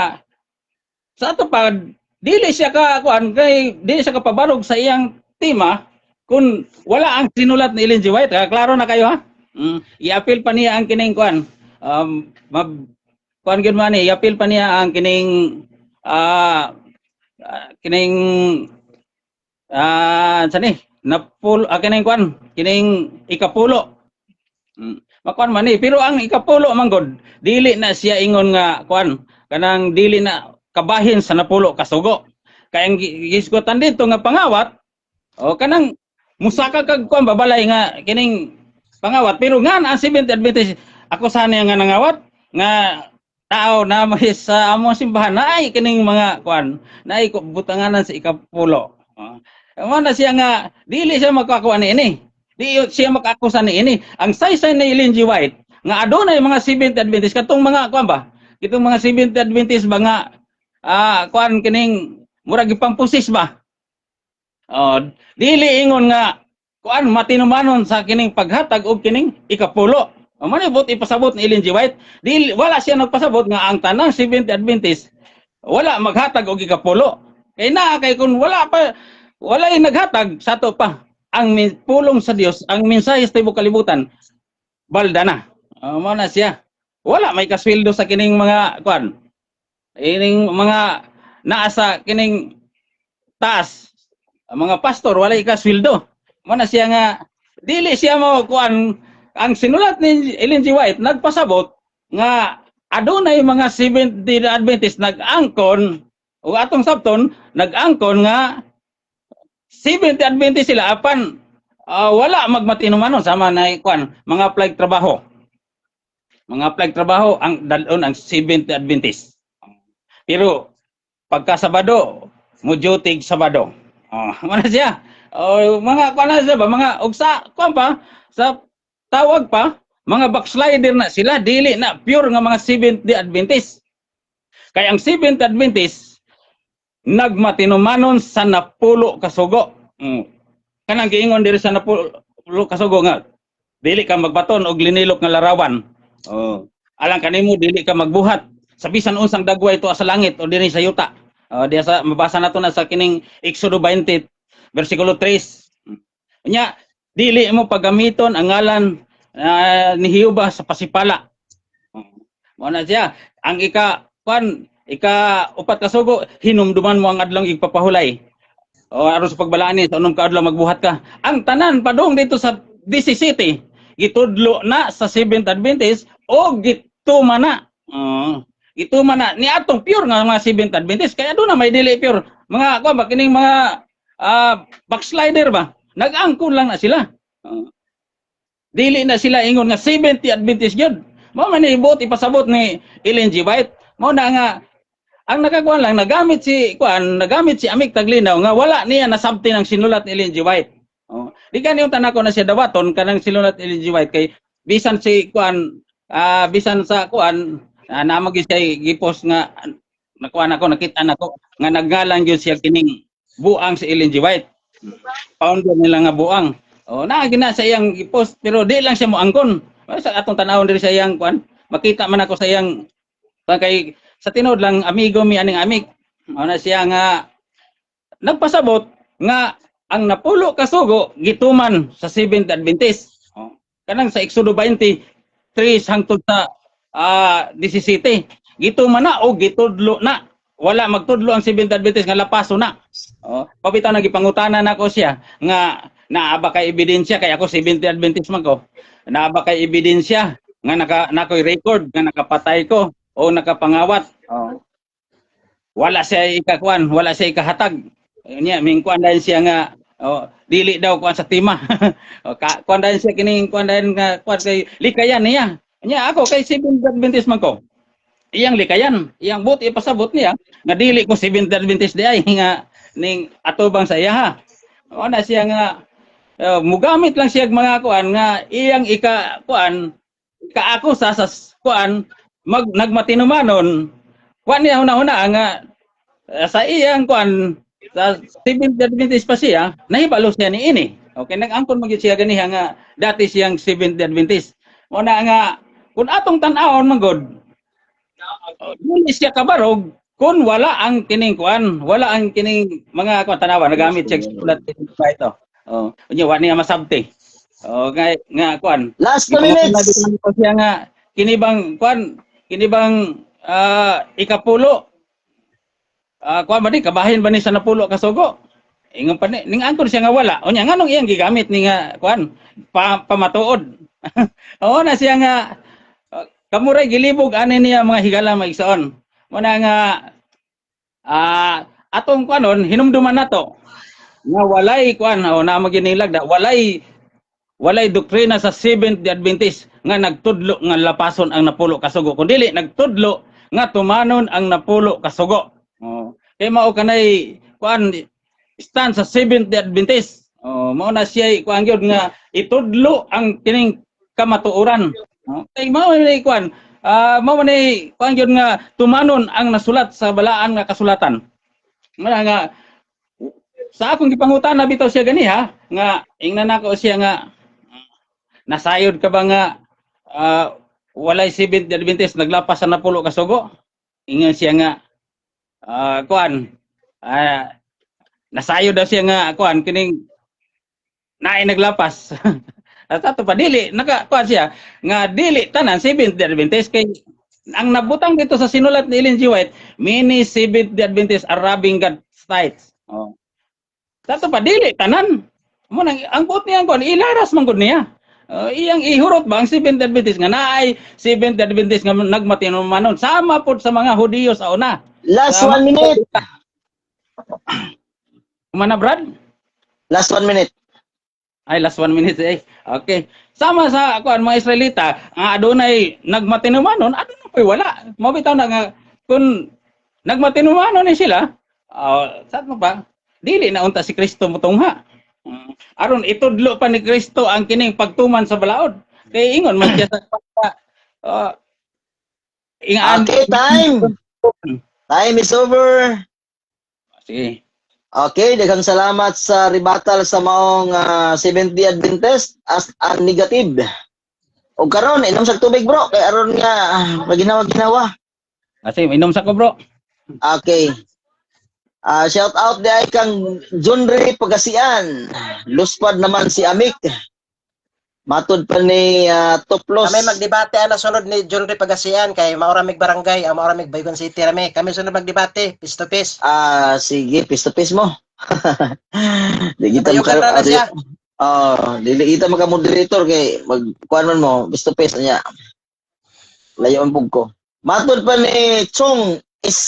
sa ato pa dili siya ka kuan kay dili siya kapabarog sa iyang tema kung wala ang sinulat ni Ellen G. White klaro na kayo ha i-appeal pa niya ang kining kuan kuan gyud man i-appeal pa niya ang kining sani napul kining kuan kining ikapulo makuan man pero ang ikapulo man god dili na siya ingon nga kuan kanang dili na kabahin sa napulo ka sugo kay ang gisgotan dito nga pangawat o kanang musaka kag kuan babalay nga kining pangawat pero nga ang Seventh Adventist ako sana nga nangawat nga tao na may sa among simbahan naay kining mga kuan naay butanganan sa ikapulo na siya nga dili siya makakuan ni di siya makakusa ni ini ang saysay ni Ellen G. White nga adunay mga Seventh Adventist katong mga kuan ba kitong mga Seventh Adventist ba nga kuan kining murag ipampusis ba dili ingon nga kuan matinumanon sa kining paghatag og kining ikapulo manibot ipasabot ni Ellen G. White dili wala siya nagpasabot nga ang tanang Seventh Adventist wala maghatag og ikapulo kay na kay kun wala naghatag sa to pa ang pulong sa Dios ang mensahe sa tibuok kalibutan balda na mo na siya wala may kasweldo sa kining mga kuan ining mga naasa kining taas mga pastor wala kasweldo mo na siya nga dili siya mo kuan ang sinulat ni Ellen G. White nagpasabot nga adunay mga Seventh-day Adventist nag-angkon o atong sabton nag-angkon nga Seventh-day Adventist sila apan wala magmatinumanon sama na kuan mga flag trabaho. Mga flag trabaho ang dalon ang Seventh-day Adventist. Pero pagka Sabado, mujutig Sabado. Ano siya? Mga kuan na siya ba mga ugsa kuan pa sa tawag pa mga backslider na sila dili na pure nga mga Seventh-day Adventist. Kaya ang Seventh-day Adventist nagmatinumanon sa napulo kasugo. Kanang giingon diri sa napulo kasugo nga dili ka magbaton og linilok nga larawan. Alang kanimo dili ka magbuhat sa bisan unsang dagway to sa langit o diri sa yuta. Diya sa mabasa nato na sa kining Exodo 20 bersikulo 3. Nya dili mo paggamiton ang ngalan ni Jehova sa pasipala. Mao na siya ang ika-upat ka sugo hinumduman mo ang adlong igpapahulay. Aron sa pagbalaan ni sa unom ka adlaw magbuhat ka. Ang tanan padung dito sa DC gitudlo na sa Seventh Adventist o gituman na. Gituman na ni atong pure nga mga Seventh Adventist kaya do na may dili pure mga kuan ba kining mga backslider ba nag-angkon lang na sila. Dili na sila ingon nga 70 Adventist gyud. Mao man ibot ipasabot ni Ellen G. White. Mao na nga ang nakakuan lang nagamit si Amik Taglinaw nga wala niya nasabti ng sinulat ni Ellen G. White. Di kaniyong tanako na siya dawaton kanang sinulat ni Ellen G. White kay bisan si kuan bisan sa kuan namagi siya gipos nga nakuan ako nakita nako nga naggalang gyud siya kining buang si Ellen G. White. Founder nila nga buang. Na gina sa iyang i-post pero di lang siya mo angkon. Sa atong tanawon diri sa iyang kuan, makita man ako sa iyang kay sa tinod lang amigo mi aning Amik. Mao na siya nga nagpasabot nga ang napulo ka sugo gituman sa Seventh Adventist. Kanang sa Exodo 20 3 hangtod sa 17. Gituman na o gitudlo na. Wala magtudlo ang Seventh Adventist nga lapaso na. Pabitaw nagipangutanan nako siya nga naaba kay ebidensya kay ako 70 Adventist man ko. Naaba kay ebidensya nga nakoy record nga nakapatay ko o nakapangawat. Wala siya ikakuan, wala siya ikahatag. Nya mingkuan dahil siya nga dili daw kuan sa tima. Kuan dahil siya kining kuan dahil nga kuan kay likayan niya. Nya ako kay 70 Adventist man ko. Iyang likayan, iyang buti ipasabot niya nga dili ko 70 Adventist di ay nga ning atubang sa iya ha. Ana siya nga mugamit lang siya mga kuan nga iyang kaako sa kuan nagmatinumanon kuan niya una-una nga sa iyang kuan sa Seventh Adventist pa siya nahibalo siya ni ini. Okay, nag-angkon magyud siya ganiha nga dati siyang Seventh Adventist. Una nga kun atong tan-awon man god dili siya kabarog kung wala ang kining kuan, wala ang kining mga kuan tanawa nagamit siya sulat ito. Unya wa niya masabti. Nga kuan. Last 2 minutes. Siya nga kinibang kuan, kinibang ikapulo. Kuan ba ni kabahin ba ni sa napulo ka sugo? Ingon pa ni ning angkon siya nga wala. Unya nganong iyang gigamit ni nga kuan pamatuod. Na siya nga kamuray gilibog ani niya mga higala maigsoon. Muna nga atong kuanon hinumduman nato nga walay kuan na maginilag da walay doktrina sa Seventh-day Adventist nga nagtudlo nga lapason ang napulo ka sugo kundi nagtudlo nga tumanon ang napulo ka sugo. Kay mao kanay kuan stand sa Seventh-day Adventist. Mao na siya kuan gyud nga itudlo ang kining kamatuoran. Kay mao ni kuan mao ni kuan gyud nga tumanon ang nasulat sa balaan nga kasulatan. Muna nga sa akong gipangutan na bitaw siya ganiha nga ingnan nako siya nga nasayod ka ba nga walay Seventh Adventist naglapas sa napulo ka sugo? Ingon siya nga kuan nasayod daw siya nga kuan kining naay naglapas. At ato pa dili kuan siya nga dili tanan Seventh-day Adventist kay ang nabutang dito sa sinulat ni Ellen G. White, many Seventh-day Adventists are robbing God's tithes. Ato pa dili tanan. Mo nang ang buot niya kuan ilaras man gud niya. Iyang ihurot ba ang Seventh Adventist nga naay Seventh Adventist nga nagmatinumanon sama pod sa mga Hudiyo sa una. Last Sa 1 minute. Kumana Brad? Last 1 minute. Ay, last 1 minute eh. Okay. Sama sa kuan mga Israelita, nga adunay nagmatinumanon, adunay po'y wala. Mao bitaw na nga kung nagmatinumanon ni sila, saan mo pa? Dili na unta si Kristo motungha. Aron itudlo pa ni Kristo ang kining pagtuman sa balaod. Kay ingon man siya sa ingaan. Okay, time. Time is over. Sige. Okay, daghang salamat sa rebuttal sa maong Seventh-day Adventist as ang negative. O karon inom sa tubig bro, kay aron nga paginawa-ginawa. Kasi inom sa ko bro. Okay. Shout out di ay kang Junri Pagasian. Luspad naman si Amik. Matud pa ni Toplos. Kami magdebate ana sunod ni John Ray Pagasian kay mauramig barangay, mauramig Baygon City rami. Kami sunod magdebate, face to face. Sige, piece to piece mo. Di kita Bayugan na siya. Dili kita maka-moderator kay magkuan man mo, piece to piece niya. Layo ang pug ko. Matud pa ni Chong is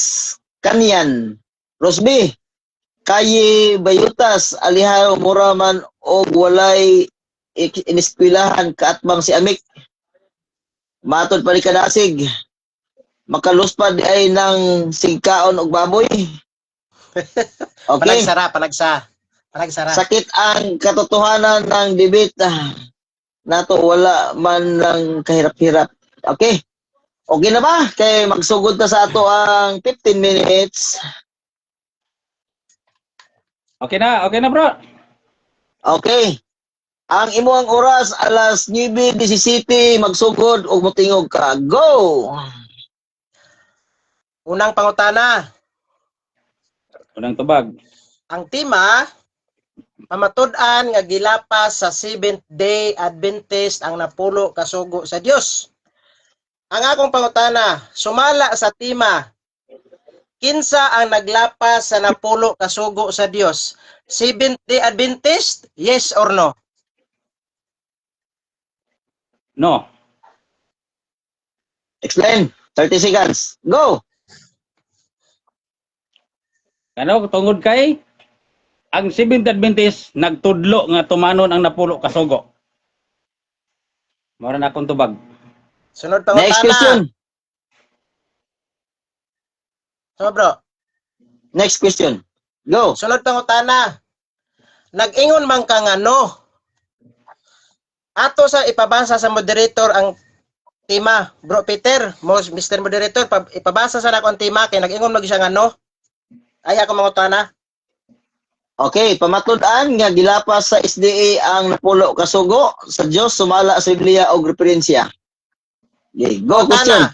Kanyan. Rosby, kayi bayutas alihaw muraman og walay iniskwilahan kaatbang si Amik. Matod pa ni Kadasig. Makaluspad ay ng singkaon og baboy. Okay. Panagsara. Sakit ang katotohanan ng debate. Nato wala man ng kahirap-hirap. Okay. Okay na ba? Kay magsugod ta sa ato ang 15 minutes. Okay na bro. Okay. Ang imuang oras alas 9:17 magsugod og motingog ka. Go. Unang pangutana, Unang tubag. ang tema pamatud-an nga gilapas sa Seventh-day Adventist ang napulo ka sugo sa Dios. Ang akong pangutana, sumala sa tema, kinsa ang naglapas sa napulo ka sugo sa Dios? Seventh-day Adventist? Yes or no? No. Explain. 30 seconds. Go. Kano tungod kay ang Seventh Adventist nagtudlo nga tumanon ang napulo ka sugo. Mao na akong tubag. Sunod Next pangutana. question. So bro, Next question. Go. sunod pangutana. Nag-ingon man ka nga no. Ato sa ipabasa sa moderator ang tema. Bro Peter, Mr. Moderator, ipabasa sa nako ang tema kay nag-ingon mag siya nga no. Ay ako mangutana. Okay, pamatud-an nga gilapas sa SDA ang napulo ka sugo sa Dios sumala sa Biblia og referensya. Okay, go question.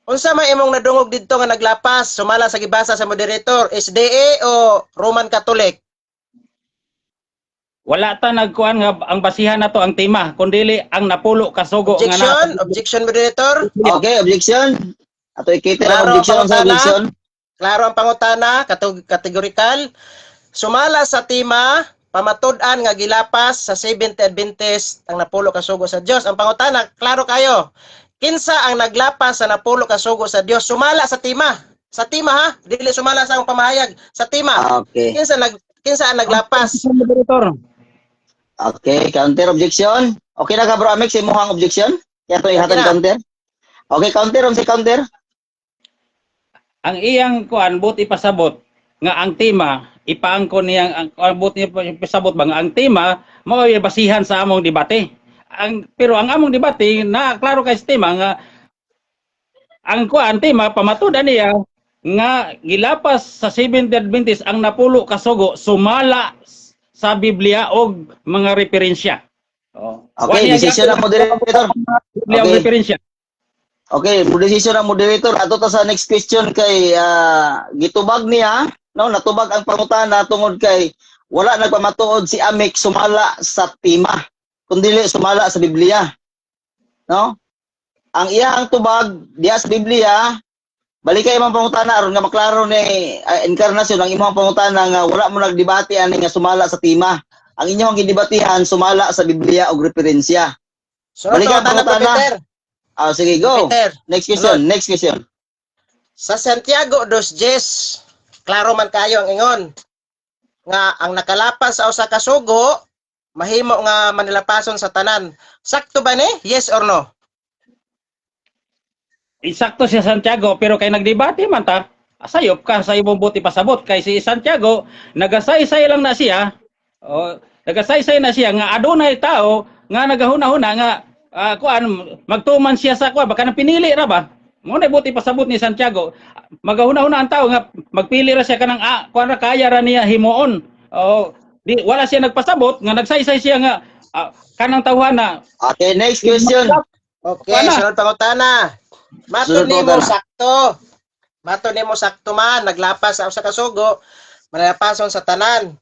Unsa may imong nadungog didto nga naglapas sumala sa gibasa sa moderator, SDA o Roman Catholic? Wala ta nagkuan nga ang basihan nato ang tema kundili ang napulo ka sugo Objection moderator. Okay, objection. Ato i-cater ang Klaro, objection sa pangutana. objection. Klaro ang pangutana, kategorikal. Sumala sa tema, pamatud-an nga gilapas sa Seventh Adventist ang napulo ka sugo sa Dios. Ang pangutana, klaro kayo. Kinsa ang naglapas sa napulo ka sugo sa Dios? Sumala sa tema. Sa tema ha, dili sumala sa akong pamahayag. Sa tema. Okay. Kinsa ang naglapas? moderator. Okay, counter objection. Okay na ka bro Amex, imuhang objection? Kaya to ihatag Okay na. counter. Okay, counter si counter. Ang iyang kuan buti pasabot nga ang tema ipaangkon niyang ang buti pasabot ba nga ang tema mao yung basihan sa among debate. Pero ang among debate na klaro kay sa tema nga ang kuan tema pamatudan niya nga gilapas sa Seventh Adventist ang napulo ka sugo sumala sa Biblia og mga referensya. Okay, decision ng moderator. Biblia og Okay. referensya. Okay, decision ng moderator. Ato ta sa next question kay gitubag niya, no, natubag ang pangutana tungod kay wala nagpamatuod si Amik sumala sa tema, kundi sumala sa Biblia. No? Ang iyang tubag diya sa Biblia, balikay imong pangutana aron nga maklaro ni inkarnasyon ang imong pangutana nga wala mo nagdebate ani nga sumala sa tema. ang inyong gidebatihan sumala sa Biblia o referensya. Sunod Balikan pangutana ko, pangutana. Peter. Sige, go. Peter, Next question, next question. sa Santiago 2:10, klaro man kayo ang ingon nga ang nakalapas sa usa ka sugo mahimo nga manilapason sa tanan. Sakto ba ni? Yes or no? Isakto si Santiago pero kay nagdebate man ta. Asayop ka sa imong buti pasabot kay si Santiago nagasaysay lang na siya. O nagasaysay na siya nga adunay tao nga nagahuna-huna nga kuan magtuman siya sa kuan baka nang pinili ra ba? Mo na buti pasabot ni Santiago. Magahuna-huna ang tao nga magpili ra siya kanang kuan ra kaya ra niya himuon. O di wala siya nagpasabot nga nagsaysay siya nga kanang tawhana. Okay, next question. Okay, Wala. sunod pangutana. Mato Sunod nimo pangutana. sakto. Mato nimo sakto man naglapas sa usa ka sugo, manilapason sa tanan.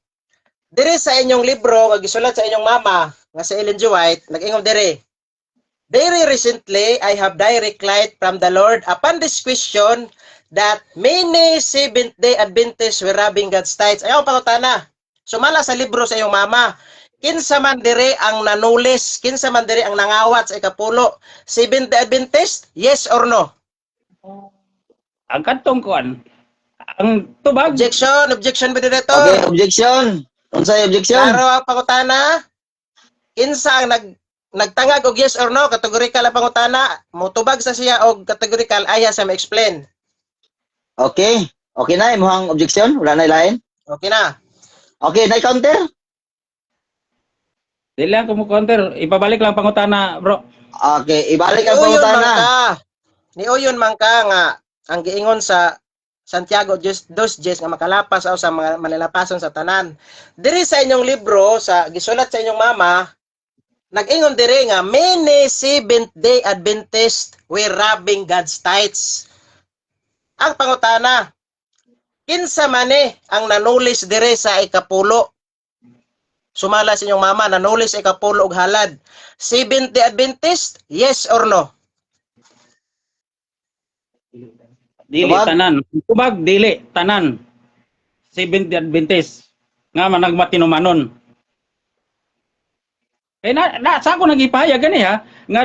Diri sa inyong libro nga gisulat sa inyong mama nga si Ellen G. White, nag-ingon diri. Very recently, I have direct light from the Lord upon this question that many Seventh-day Adventists were robbing God's tithes. Ayaw pangutana. Sumala sa libro sa iyong mama. Kinsa man diri ang nanulis, kinsa man diri ang nangawat sa ikapulo. Seventh-day Adventist? Yes or no? Ang kantong kuan ang tubag Objection, objection Okay, moderator. objection. Unsay objection? Klaro ang pangutana. Kinsa ang nagtangag og yes or no, kategorikal ang pangutana, mutubag sa siya og kategorikal aya sa ma-explain. Okay. Okay na imong objection, wala na ilain. Okay na. Okay, na counter. dili lang ko mo counter ipabalik lang pangutana bro. Okay, ibalik ang Niuyon man pangutana. ka. Niuyon man ka nga ang giingon sa Santiago 2:10 nga makalapas sa mga manilapason sa tanan. Diri sa inyong libro sa gisulat sa inyong mama, nag-ingon diri nga many Seventh-day Adventists were robbing God's tithes. Ang pangutana, kinsa man ang nanulis diri sa ikapulo? Sumala sa inyong mama, nanulis sa ikapulo og halad. Seventh-day Adventist? Yes or no? Dili Tubag? tanan. Tubag dili tanan. Seventh-day Adventist nga man nagmatinumanon. Kay na sa ako nagipahayag gani ha nga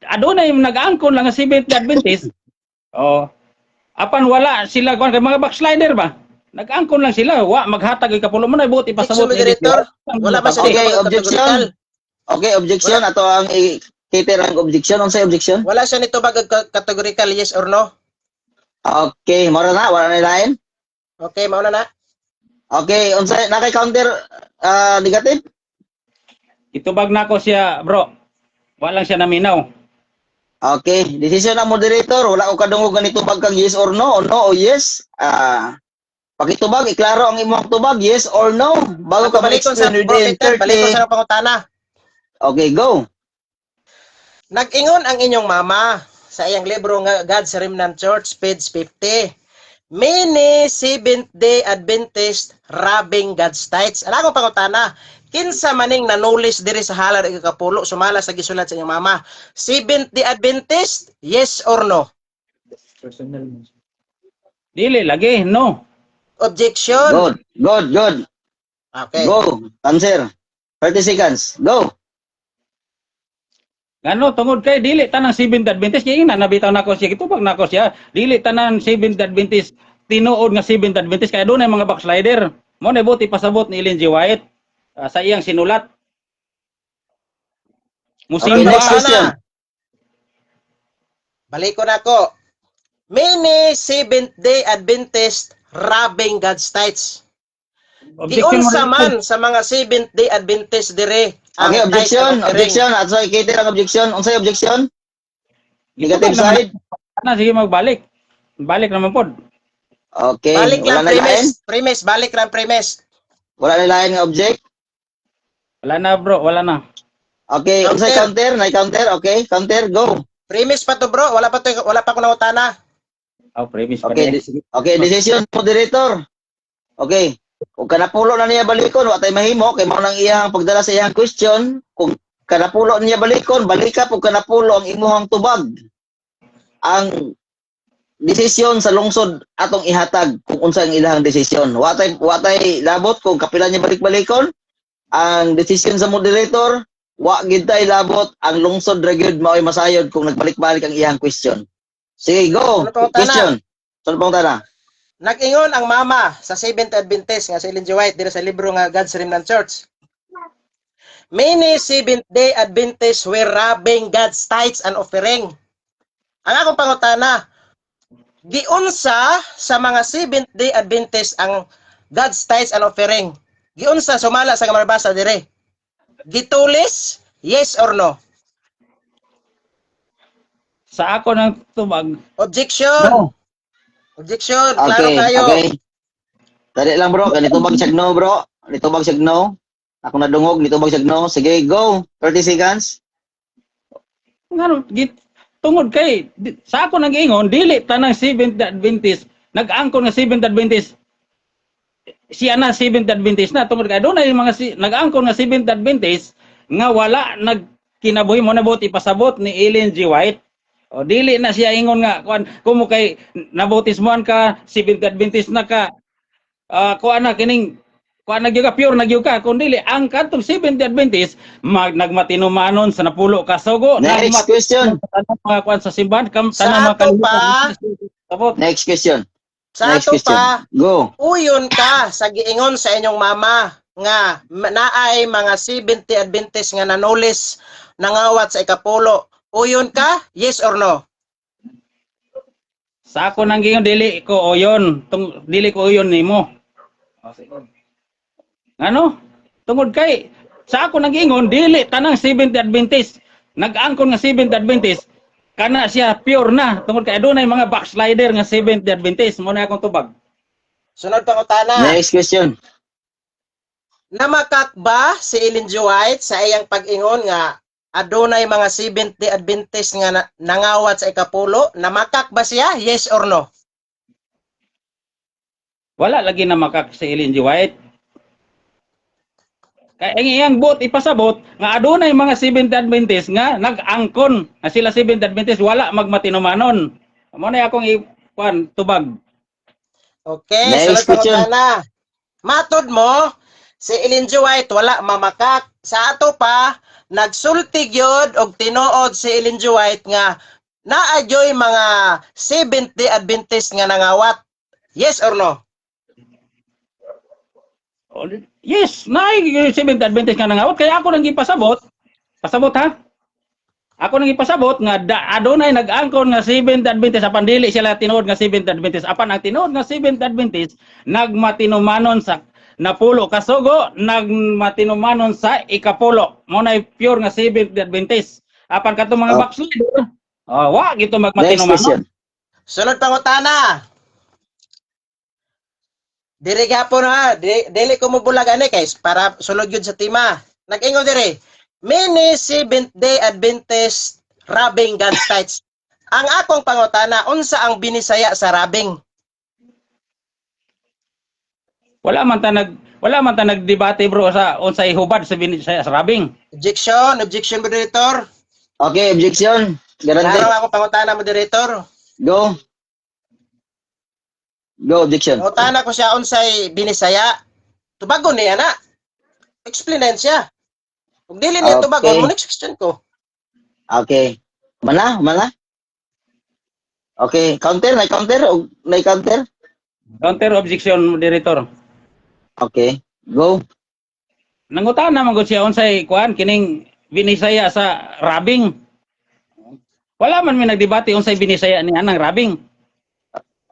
adunay nag-angkon lang nga Seventh-day Adventist. Oh. Apan wala sila kung mga backslider ba? Nag-angkon lang sila, wa maghatag ikapulo mo na buti pasabot Director, wala ba sa Okay, nitubag objection. kategorikal? Okay, objection ato ang cater ang objection. Unsay objection? Wala siya nitubag kategorikal, yes or no? Okay, mora na, wala na ilain. Okay, mauna na. Okay, unsay nakay counter negative? Itubag na ko siya, bro. Wala lang siya naminaw. Okay, decision ng moderator, wala ko kadungog ganito bag kag yes or no o yes. Pakitubag, iklaro ang imong tubag, yes or no. Bago ka Balikon sa ma-explain Bro within Peter, balikon 30. sa pangutana. Okay, go. Nag-ingon ang inyong mama sa iyang libro nga God's Remnant Church, page 50. Many Seventh-day Adventists robbing God's tithes. Alam ko pangutana, kinsa maning nanulis diri sa halad ug ikapulo sumala sa gisulat sa inyong mama? Seventh-day Adventist? Yes or no? Dili lagi, no. Objection. Good. Okay. Go. Answer. 30 seconds. Go. Ano tungod kay dili tanang Seventh-day Adventist kay ina nabitaw nako siya gitubag nako siya. Dili tanan Seventh-day Adventist tinuod nga Seventh-day Adventist kay adunay mga backslider. Mo na buti pasabot ni Ellen G. White sa iyang sinulat. Okay, Musimba. next question. Balik ko na ko. Many Seventh-day Adventists robbing God's tithes. Objection mo Giunsa rin. man sa mga Seventh-day Adventist dire ang Okay, objection. tithe offering. Objection. At so, cater ang objection. Unsay objection? Negative Gitubag naman. side. Na sige magbalik. Balik naman pod. Okay. Balik Wala lang na ilain. premise, balik lang premise. Wala na ilain nga object. Wala na bro, wala na. Okay, unsay counter? Na counter. Okay, counter. Go. Premise pa to bro, wala pa ko nangutana. Oh, premise pa Okay, din. okay, decision moderator. Okay. Kung kanapulo na niya balikon, wa tay mahimo kay mao nang iyang pagdala sa iyang question. Kung kanapulo niya balikon, balika pug kanapulo ang imuhang tubag. Ang desisyon sa lungsod atong ihatag kung unsa ang ilahang desisyon. Wa tay labot kung kapila niya balik-balikon. ang decision sa moderator, wa gid tay labot ang lungsod ra gyud mao'y masayod kung nagbalik-balik ang iyang question. Sige, go. Ano pang Question. Sunod pang tana. Nag-ingon ang mama sa Seventh Adventist nga si Ellen G. White dito sa libro nga God's Remnant Church. Many Seventh-day Adventists were robbing God's tithes and offering. Ang akong pangutana, giunsa sa mga Seventh-day Adventists ang God's tithes and offering? Giunsa sumala sa marbasa dire? Gitulis? Yes or no? Sa ako ng tubag, Objection. no. Objection. Klaro Okay, kayo. okay. Dali lang bro, ganito bag siya no bro. Ganito bag siya no. Ako nadungog, nito bag siya no. Sige, go. 30 seconds. Ngano tungod kay sa ako nag-ingon dili tanang Seventh Adventist nag-angkon nga Seventh Adventist siya na Seventh Adventist na tungod kay doon ay mga nag-angkon nga Seventh Adventist nga wala nagkinabuhi mo nabot ipasabot ni Ellen G. White o dili na siya ingon nga kumo kay nabotismoan ka Seventh Adventist na ka kuan na kining kuan nagyuga pure nagyuga kun dili ang katong Seventh Adventist nagmatinumanon sa napulo ka sugo Next question. tanang mga kuan sa simbahan Sa tanang mga ato pa, sabot. Next question. sa Next ato question. pa, Go. uyon ka sa giingon sa inyong mama nga naay mga 70 Adventist nga nanulis nangawat sa ikapulo. Uyon ka? Yes or no? Sa ako nang gingon dili ko uyon, dili ko uyon nimo. Ano? Tungod kay sa ako nang gingon dili tanang Seventh Adventist nag-angkon nga Seventh Adventist kana siya pure na tungod kay adunay mga backslider nga Seventh Adventist mo na akong tubag. Sunod pangutana. Next question. Namakak ba si Ellen G. White sa iyang pag-ingon nga adunay mga 70 Adventist nga nangawat sa ikapulo? Namakak ba siya? Yes or no? Wala lagi na makak si Ellen G. White. Kaya ang iyang bot ipasabot nga adunay mga Seventh Adventist nga nag-angkon nga sila Seventh Adventist wala magmatinumanon. Mo na akong ikuan tubag. Okay, Next sunod question. pangutana. Matod mo, si Ellen G. White wala mamakak. Sa ato pa, nagsulti gyud og tinuod si Ellen G. White nga naadyoy mga 70 Adventist nga nangawat. Yes or no? Yes, naay Seventh Adventist nga nangawat kaya ako nang ipasabot. Pasabot ha? Ako nang ipasabot nga adunay nag-angkon nga Seventh Adventist apan dili sila tinuod nga Seventh Adventist. Apan ang tinuod nga Seventh Adventist nagmatinumanon sa napulo ka sugo, nagmatinumanon sa ikapulo. Mo na pure nga Seventh Adventist. Apan katong mga backslider, wa gito Next magmatinumanon. question. Sunod pangutana. Diri gapon ha, dili ko mo bulag ani kay para sulod yun sa tema. Nag-ingon diri. Many Seventh-day Adventist robbing God's tithes. Ang akong pangutana, unsa ang binisaya sa robbing? Wala man ta nagdebate bro sa unsay hubad sa rabing. Objection moderator. Okay, objection. Klaro Guarantee. ako pangutana moderator. Go. Go, objection. Pangutana ko siya unsay binisaya. Tubagon niya na. Explain na siya. Kung dili niya Okay. tubagon, mo next question ko. Okay. Mana? Okay, counter. Counter objection moderator. Okay. Go. Nangutana man gud siya unsay kuan kining binisaya sa rabing. Wala man may nagdebate unsay binisaya ni anang rabing.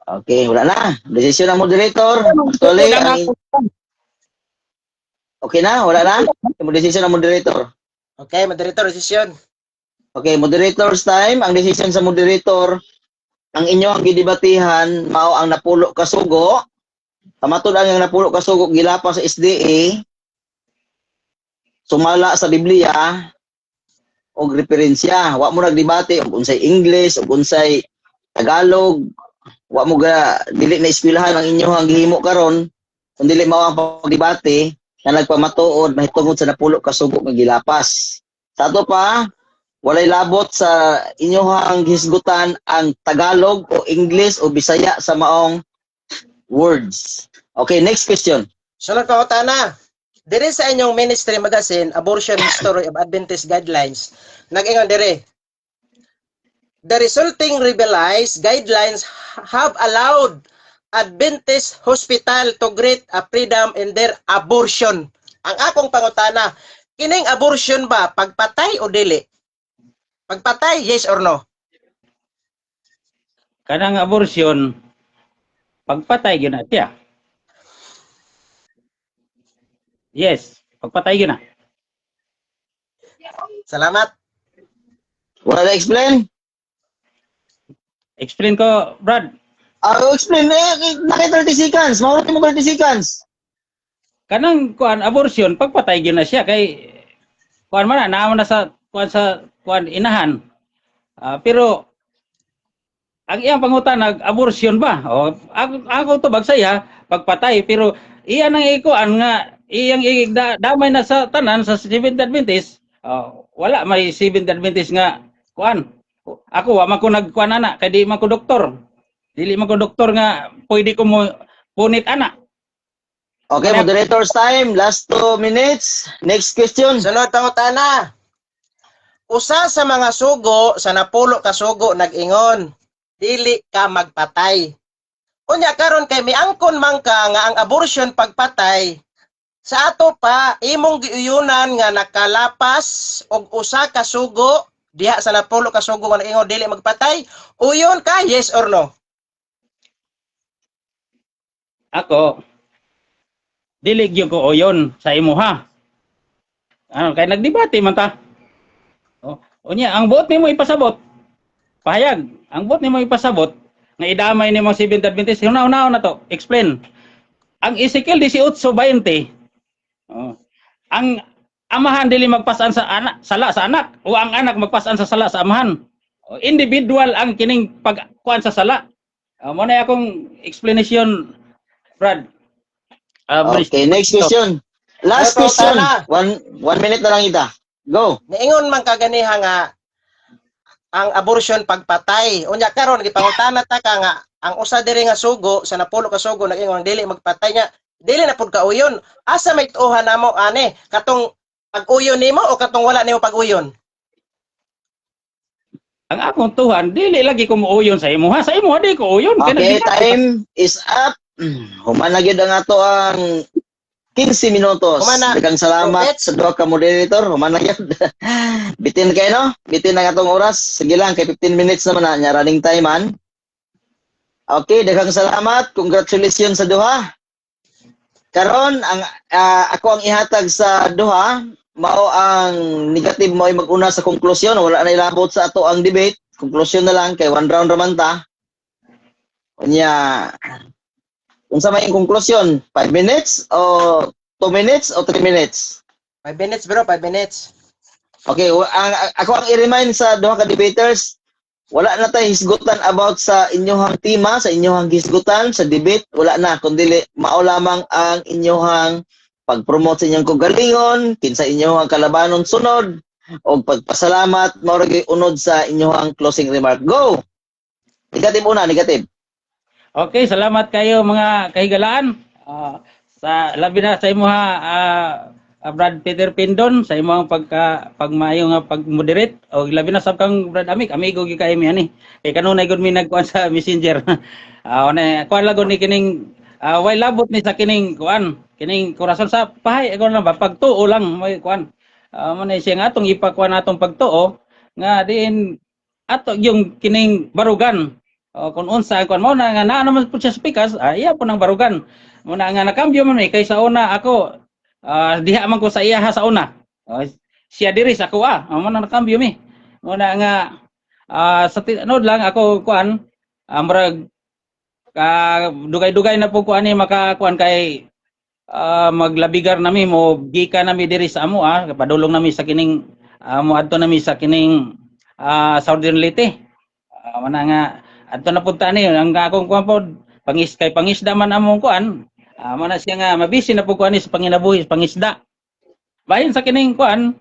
Okay, wala na. Desisyon ng moderator. Actually, okay na? Wala na? Desisyon ng moderator. Okay, moderator, decision. Okay, moderator's time. Ang desisyon sa moderator, ang inyong gidebatihan, mao ang napulo ka sugo. Kamatod ang napulo ka sugo, gilapas sa SDA, sumala sa Biblia, o referensya. Wa mo nagdebate, o unsay English, o unsay Tagalog, wa mo ga dili na eskwelahan ang inyong gihimo karon kun dili mao ang pagdebate na nagpamatuod mahitungod sa napulo ka sugo nga gilapas. Sa ato pa walay labot sa inyong hisgutan ang Tagalog o English o Bisaya sa maong words. Okay, next question. Sunod pangutana. Diri sa inyong ministry magazine, Abortion History of Adventist Guidelines, nag-ingon diri, the resulting revised guidelines have allowed Adventist hospital to grant a freedom in their abortion. Ang akong pangutana, kining abortion ba pagpatay o dili? Pagpatay, yes or no? Kanang abortion, pagpatay yun na siya. Yes, pagpatay yun na. Salamat. Wala na explain? Explain ko, Brad. Explain. Nakay 30 seconds. Maulit mo 30 seconds. Kanang kuan abortion, pagpatay yun na siya kay kuan man na naman na sa kuan inahan. Pero ang iyang pangutan abortion ba? O ako to bagsaya pagpatay pero iya nang ikuan nga iyang damay na sa tanan sa Seventh Adventist. Wala may Seventh Adventist nga kuan. Ako wa man ko nagkuan ana kay di man ko doktor. Dili man ko doktor nga pwede ko mo punit ana. Okay, moderator's time. Last 2 minutes. Next question. Sunod pangutana. Usa sa mga sugo sa napulo ka sugo nag-ingon, dili ka magpatay. Unya karon kay miangkon man ka nga ang abortion pagpatay, sa ato pa imong giuyunan nga nakalapas og usa ka sugo diha sa napulo ka sugo nga nag-ingon dili magpatay, uyon ka, yes or no? Ako dili gyud ko oyon sa imuha. Ano kay nagdebate man ta. Unya ang buot nimo ipasabot. Pahayag, ang buot nimo ipasabot nga idamay nimo si Seventh Adventist. Una na to, explain. Ang Ezekiel 18:20. Ang amahan dili magpasan sa anak, sala sa anak o ang anak magpasan sa sala sa amahan. Individual ang kining pagkuan sa sala. Mo na akong explanation, Brad. Okay, next question. Last Ito, question. Tana. 1 minute na lang ita. Go. Niingon man kaganiha nga ang abortion pagpatay. Unya karon gipangutana ta ka nga ang usa diri nga sugo sa napulo ka sugo nag-ingon dili magpatay niya. Dili na pud ka uyon. Asa may tuohan namo ani? Katong pag-uyon nimo o katong wala nimo pag-uyon? Ang akong tuhan dili lagi ko muuyon sa imuha. Sa imuha di ko uyon. Okay, time is up. Human na gyud ang ato ang 15 minutos. Humana. Daghang salamat sa duha ka moderator. Human na gyud. Bitin kayo no? Bitin ang atong oras. Sige lang kay 15 minutes naman na nya running time man. Okay, daghang salamat. Congratulations sa duha. Karon ang ako ang ihatag sa duha mao ang negative mo ay mag-una sa konklusyon. Wala na ilabot sa ato ang debate. Konklusyon na lang kay one round raman ta. Unya unsa may konklusyon? 5 minutes o 2 minutes o 3 minutes? 5 minutes bro, 5 minutes. Okay, ako ang i-remind sa duha ka debaters, wala na tayo hisgutan about sa inyong tema, sa inyong hisgutan, sa debate, wala na, kundi mao lamang ang inyong pag-promote sa inyong kagalingon, kinsa inyong kalabanon sunod, o pagpasalamat, mao ra unod sa inyong closing remark. Go! Negative una, negative. Okay, salamat kayo mga kahigalaan. Sa labi na sa imo Brad Peter Pindon sa imong pagmayo nga pag-moderate o labi na sab kang Brad Amik, amigo gi kay mi ani. Kay kanunay gud mi nagkuan sa Messenger. One kuan lagon ni kining way labot ni sa kining kuan, kining korason sa pahay ako lang ba pagtuo lang may kuan. Mo na siya nga atong ipakuan atong pagtuo nga diin ato yung kining barugan. Kung unsa kon mo na nga naman po siya speakers, iya po nang barugan. Mo na nga nakambyo man kay sa una ako diha man ko sa iya sa una. Siya diri sa ako mo na nakambyo mi. Mo na nga sa tinod lang ako kuan murag dugay-dugay na po kuan ni makakuan kay maglabigar nami mo gika nami diri sa amo padulong nami sa kining moadto nami sa kining Southern Leyte. Mo na nga adto na punta ni ang akong kuan po pangisda man among kuan mo na siya nga mabisi na po kuan sa panginabuhi pangisda bahin sa kining kuan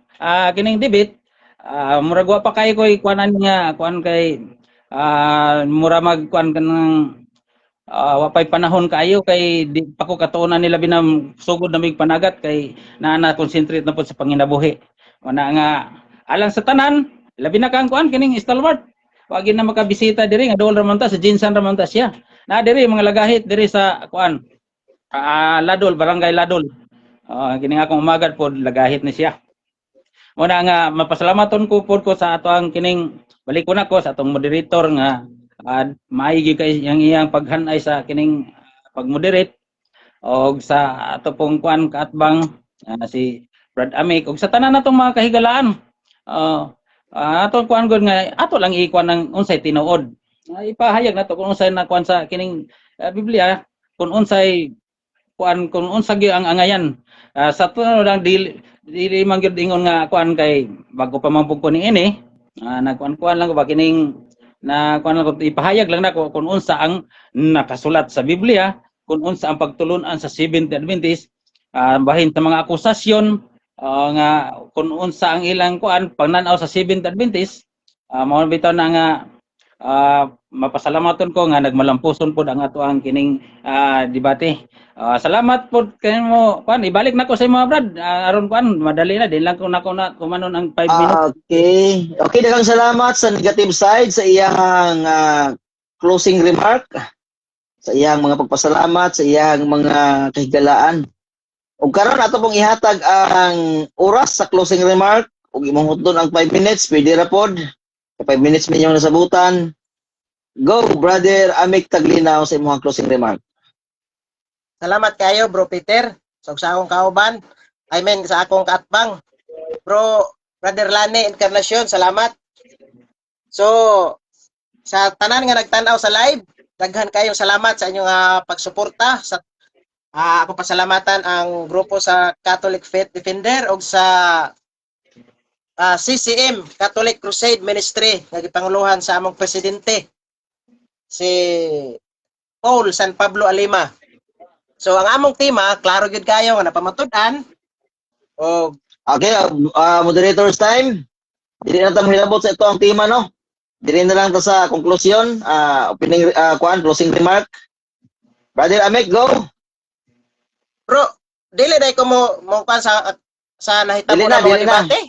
kining debate murag wa pa kay koy kuanan nga kuan kay mura mag kuan kanang wa pay panahon kaayo kay di pa ko katuonan nila binam sugod na mig panagat kay naa concentrate na po sa panginabuhi. Wana nga alang sa tanan, labi na kang kuan kining stalwart. Wa gyud na makabisita diri nga duol ra man ta sa Jinsan ra man ta siya. Na diri mga lagahit diri sa kuan Ladol, Barangay Ladol. Kini nga akong umagat po lagahit ni siya. Muna nga mapasalamaton ko po ko sa ato ang kining balik ko na ko sa atong moderator nga maigi kay iyang paghanay sa kining pagmoderate og sa ato pong kuan kaatbang si Brad Amik og sa tanan natong mga kahigalaan. Ato kuan gud nga ato lang ikuan ng unsay tinuod. Ipahayag nato kung unsay na kuan sa kining Biblia kung unsay kuan kung unsa gyud ang angayan. Sa tunod lang dili man gyud ingon nga kuan kay bago pa man pug ini nagkuan lang ba kining na kuan lang ipahayag lang nako kung unsa ang nakasulat sa Biblia, kung unsa ang pagtulon-an sa Seventh-day Adventist bahin sa mga akusasyon nga kung unsa ang ilang kuan pagnan-aw sa Seventh-day Adventist mao bitaw na nga mapasalamaton ko nga nagmalampuson pod ang ato ang kining debate. Salamat po kanimo kuan ibalik nako sa mga brad aron kuan madali na din lang ko nako na kumanon ang 5 minutes. Okay, daghang salamat sa negative side sa iyang closing remark, sa iyang mga pagpasalamat, sa iyang mga kahigalaan. Ug karon ato pong ihatag ang oras sa closing remark ug imong hutdon ang 5 minutes pwede ra pod. 5 minutes minyong nasabutan. Go brother Amik Taglinaw sa imong closing remark. Salamat kayo, Bro Peter. Sa akong kauban. I mean, sa akong kaatbang. Brother Lane Encarnacion, salamat. So, sa tanan nga nagtanaw sa live, daghan kayong salamat sa inyong pagsuporta. Sa ako pasalamatan ang grupo sa Catholic Faith Defender o sa CCM, Catholic Crusade Ministry, nga gipanguluhan sa among presidente, si Paul San Pablo Alima. So ang among tema, klaro gyud kayo nga napamatud-an. O okay, moderator's time. Dili na ta mohilabot sa ito ang tema no. Dili na lang ta sa conclusion, opening closing remark. Brother Amik, go. Bro, dili dai ko mo sa nahitabo na mga debate.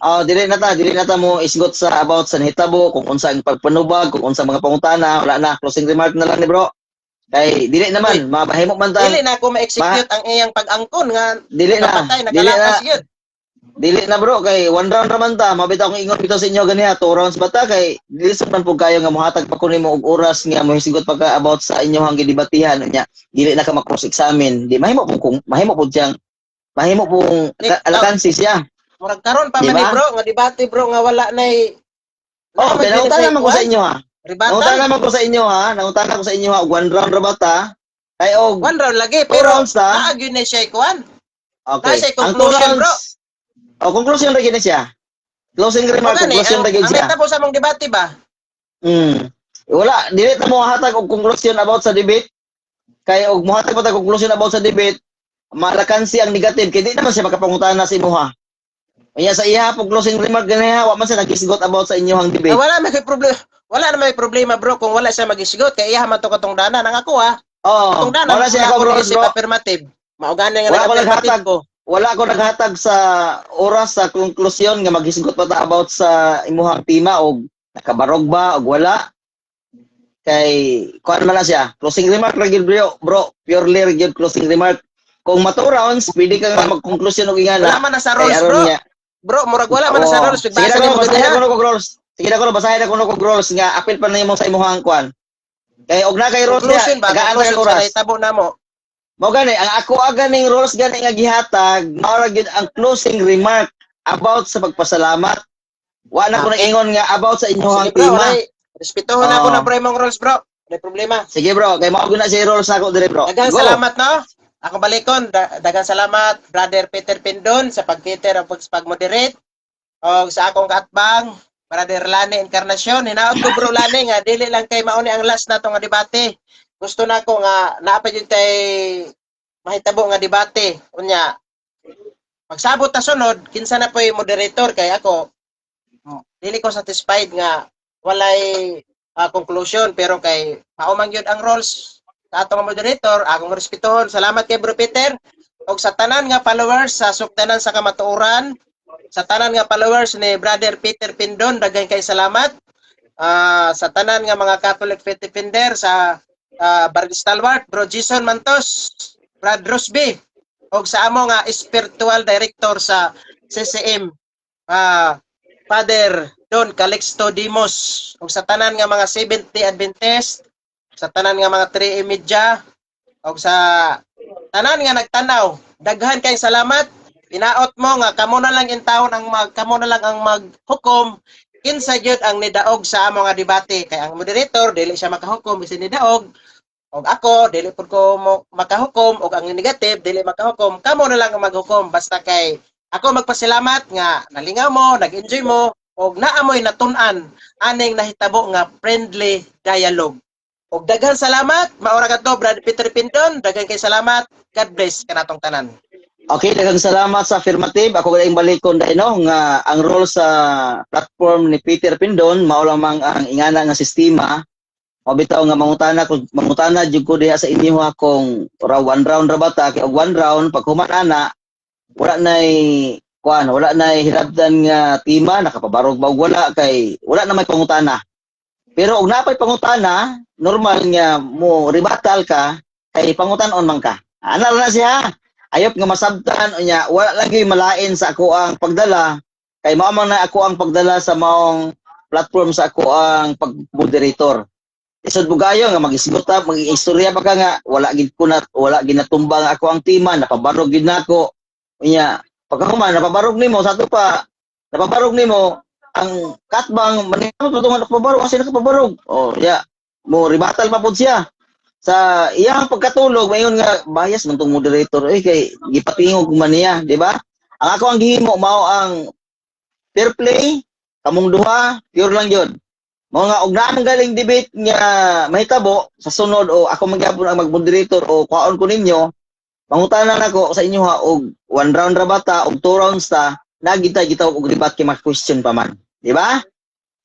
Dili na ta mo isgot sa about sa nahitabo kung unsa ang pagpanubag, kung unsa mga pangutana, wala na closing remark na lang ni bro. Kay dili naman mabahimo man ta. Dili na ko ma-execute ang iyang pag-angkon nga dili na. Dili na bro kay one round ra man ta. Mabitaw kong ingon bitaw sa inyo ganiha 2 rounds bata kay dili man pug kayo nga mohatag pa kunin mo og oras nga mohisigot pa ka about sa inyong gidebatihan nya. Dili na ka ma-cross examine. Di mahimo pug siyang mahimo pong alakansi siya. Murag karon pa man bro nga debate bro nga wala nay. Pinautan naman ko sa inyo Nangutan naman ko sa inyo Nangutan ko sa inyo og 1 round ra bata. Ay og 1 round lagi pero naagyo na siya kuan. Okay. Nasa conclusion bro. Conclusion ra gid siya. Closing remark, conclusion ra gid siya. Ang tapos sa mong debate ba? Wala, dili ta mo hatag og conclusion about sa debate. Kay og mohatag pa ta conclusion about sa debate, malakansi ang negative kay di naman siya makapangutana sa imuha. Kaya sa iya po closing remark ganiha, wa man siya nagisgot about sa inyong debate. Wala may problema. Wala na may problema bro kung wala siya magisgot kay iya man to katong dana nang ako katong dana wala siya ako bro. Affirmative. Mao gani nga naghatag ko. Wala ko naghatag sa oras sa konklusyon nga maghisgot pa ta about sa imuhang tema og nakabarog ba og wala. Kay kuan man na siya. Closing remark ra gyud bro. Purely gyud closing remark. Kung mato rounds, pwede ka nga mag-conclusion og ingana. Wala man na sa rules bro. Bro, murag wala man na sa rules. Sige na ko basahin ako ng rules nga apil pa na nimo sa imong kuan. Kay og na kay rules niya, tagaan sa oras. Tabo na mo. Mao gani ang ako ganing rules gani nga gihatag, mao ra gyud ang closing remark about sa pagpasalamat. Wala ko nang ingon nga about sa inyong tema. Respetuhon ako na bro imong rules bro. May problema. Sige bro, kay mao guna si rules ako dire bro. Daghang salamat no. Ako balikon, daghang salamat Brother Peter Pindon sa pag-cater o pag-moderate. O sa akong kaatbang, Brother Lane Encarnacion. Hinaot ko bro Lane nga, dili lang kay mauni ang last na itong debate. Gusto na ko nga, naapad yun kay mahitabo nga debate. Unya, pagsabot na sunod, kinsa na po yung moderator kay ako, dili ko satisfied nga walay conclusion pero kay paumangyod ang roles sa atong moderator, akong respetuhon. Salamat kay Bro Peter. Og sa tanan nga followers sa sukdanan sa kamatuoran, sa tanan nga followers ni Brother Peter Pindon, daghang kay salamat. Sa tanan nga mga Catholic faith defender sa Barangay Stalwart, Bro Jason Mantos, Brad Rosby, og sa amo nga spiritual director sa CCM, Father Don Calixto Dimos, og sa tanan nga mga 70 Adventist, sa tanan nga mga 3 Media, og sa tanan nga nagtanaw, daghan kay salamat. Inaot mo nga kamo na lang intawon ang kamo na lang ang maghukom, kinsa gyud ang nidaog sa amo nga debate, kay ang moderator dili siya makahukom bisan nidaog, og ako dili pud ko makahukom, og ang negative dili makahukom, kamo na lang ang maghukom. Basta kay ako magpasalamat nga nalingaw mo, nag-enjoy mo, og naamoy natun-an aning nahitabo nga friendly dialogue. Og daghan salamat, maura kadto Brad Peter Pindon, daghan kay salamat. God bless kanatong tanan. Okay, daghang salamat sa affirmative. Ako kay balikon dai no nga ang role sa platform ni Peter Pindon mao lamang ang ingana nga sistema. O bitaw nga mangutana jud ko diha sa inyo akong one round ra bata kay og one round pag human ana wala nay hirabdan nga tima nakapabarog ba wala kay wala na may pangutana. Pero og napay pangutana, normal nga mo rebuttal ka kay pangutan-on man ka. Ana na siya. Ayop nga masabtan unya wala lagi malain sa ako ang pagdala kay mao man na ako ang pagdala sa maong platform sa ako ang pag-moderator. Isod bugayo nga mag-isguta, mag-istorya pa ka nga wala ginatumbang ako ang tima, napabarog gid nako. Unya pagkahuman napabarog nimo sa ato pa napabarog nimo ang katbang manimo tutong nakapabarog kasi nakapabarog. Oh, ya. Mo rebuttal pa pud siya. Sa iyang pagkatulog mayon nga bias man tong moderator kay gipatingog man niya, di ba? Ang ako ang gihimo mao ang fair play, kamong duha, pure lang yun. Mao nga og naang galing debate nga mahitabo sa sunod o ako magyapon ang mag-moderator o kwaon ko ninyo, mangutanan nako sa inyo ha og one round ra bata og two rounds ta, nagitay gitaw og debate kay question pa man. Di ba?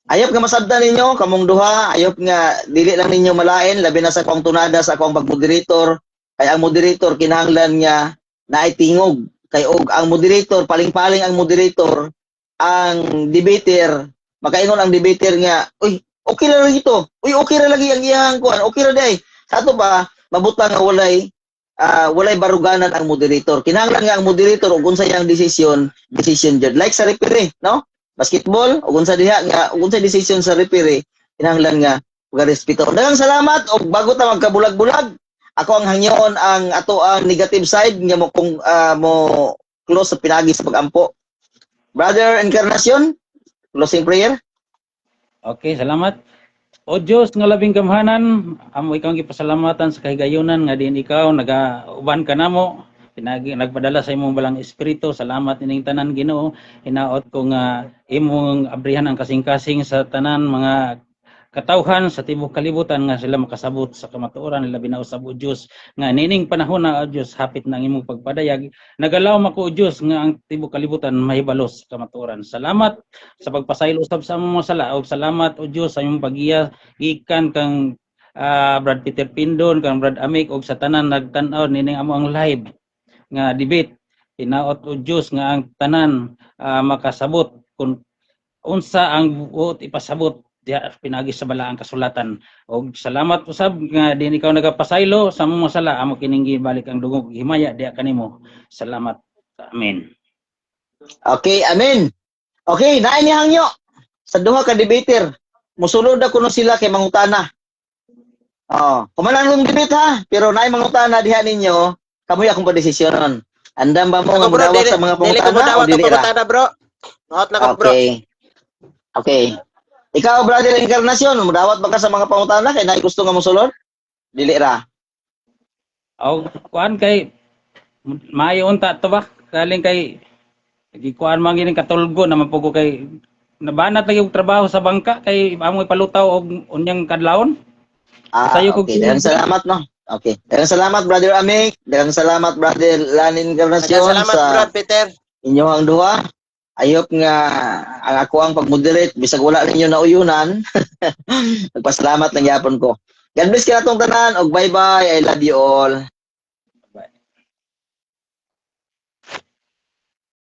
Ayop nga masabtan ninyo, kamong duha, ayop nga dili lang ninyo malain, labi na sa akong tunada sa akong pag-moderator, kay ang moderator kinahanglan nga naay tingog, kay og ang moderator, paling-paling ang moderator, ang debater, makaingon ang debater nga, uy, okay ra lagi ito, uy, okay ra lagi ang iyang kuan, okay ra day. Sa ato pa, mabutang nga walay baruganan ang moderator. Kinahanglan nga ang moderator ug unsa iyang decision jud. Like sa referee, no? Basketball ug unsa diha nga ug unsa decision sa referee, kinahanglan nga pagrespeto. Daghang salamat og bago ta magkabulag-bulag, ako ang hangyoon ang ato ang negative side nga mo kung mo close sa pinagi sa pagampo. Brother Encarnacion, closing prayer. Okay, salamat. O Diyos nga labing gamhanan, amo ikaw gipasalamatan sa kahigayunan nga din ikaw nagauban ka namo. Nagpadala sa imong balang espiritu. Salamat ining tanan Ginoo. Hinaot ko nga imong abrihan ang kasing-kasing sa tanan mga katawhan sa tibuok kalibutan nga sila makasabot sa kamatuoran nila binausab o Dios nga nining panahon na o Dios hapit na ang imong pagpadayag. Nagalaw mako o Dios nga ang tibuok kalibutan mahibalos sa kamatuoran. Salamat sa pagpasaylo usab sa among mga sala. Og salamat o Dios sa imong pagiya gikan kang Brad Peter Pindon, kang Brad Amik og sa tanan nagtan-aw nining amo ang live nga debate. Hinaot o Diyos nga ang tanan makasabot kung unsa ang buot ipasabot diha pinagi sa balaang kasulatan. Og salamat usab nga din ikaw nagapasaylo sa among masala amo kining gibalik ang dungog himaya diha kanimo. Salamat. Amen. Okay, amen. Okay, naay ni hangyo sa duha ka debater. Musulod ako no sila kay mangutana. Kumalang yung debate ha, pero naay mangutana diha ninyo. Kamu akong padesisyonon. Andam ba mo nga mudawat sa mga pangutana o dili ra? Bro. Not na bro. Okay. Ikaw, Brother Encarnacion, mudawat ba ka sa mga pangutana kay naay gusto nga mosulod? Dili ra. Kuan kay maayo unta to ba? Kaling kay gikuan man gining katulgo na mapugo kay nabanat lagi og trabaho sa bangka kay amoy palutaw og unyang kadlawon. Okay. Daghang salamat no. Okay. Daghang salamat Brother Amik, daghang salamat Brother Lanin Encarnacion salamat sa Brad Peter. Inyo ang duha. Ayop nga ang ako ang pag-moderate bisag wala ninyo na uyunan. Nagpasalamat ng yapon ko. God bless kina tong tanan og bye-bye. I love you all.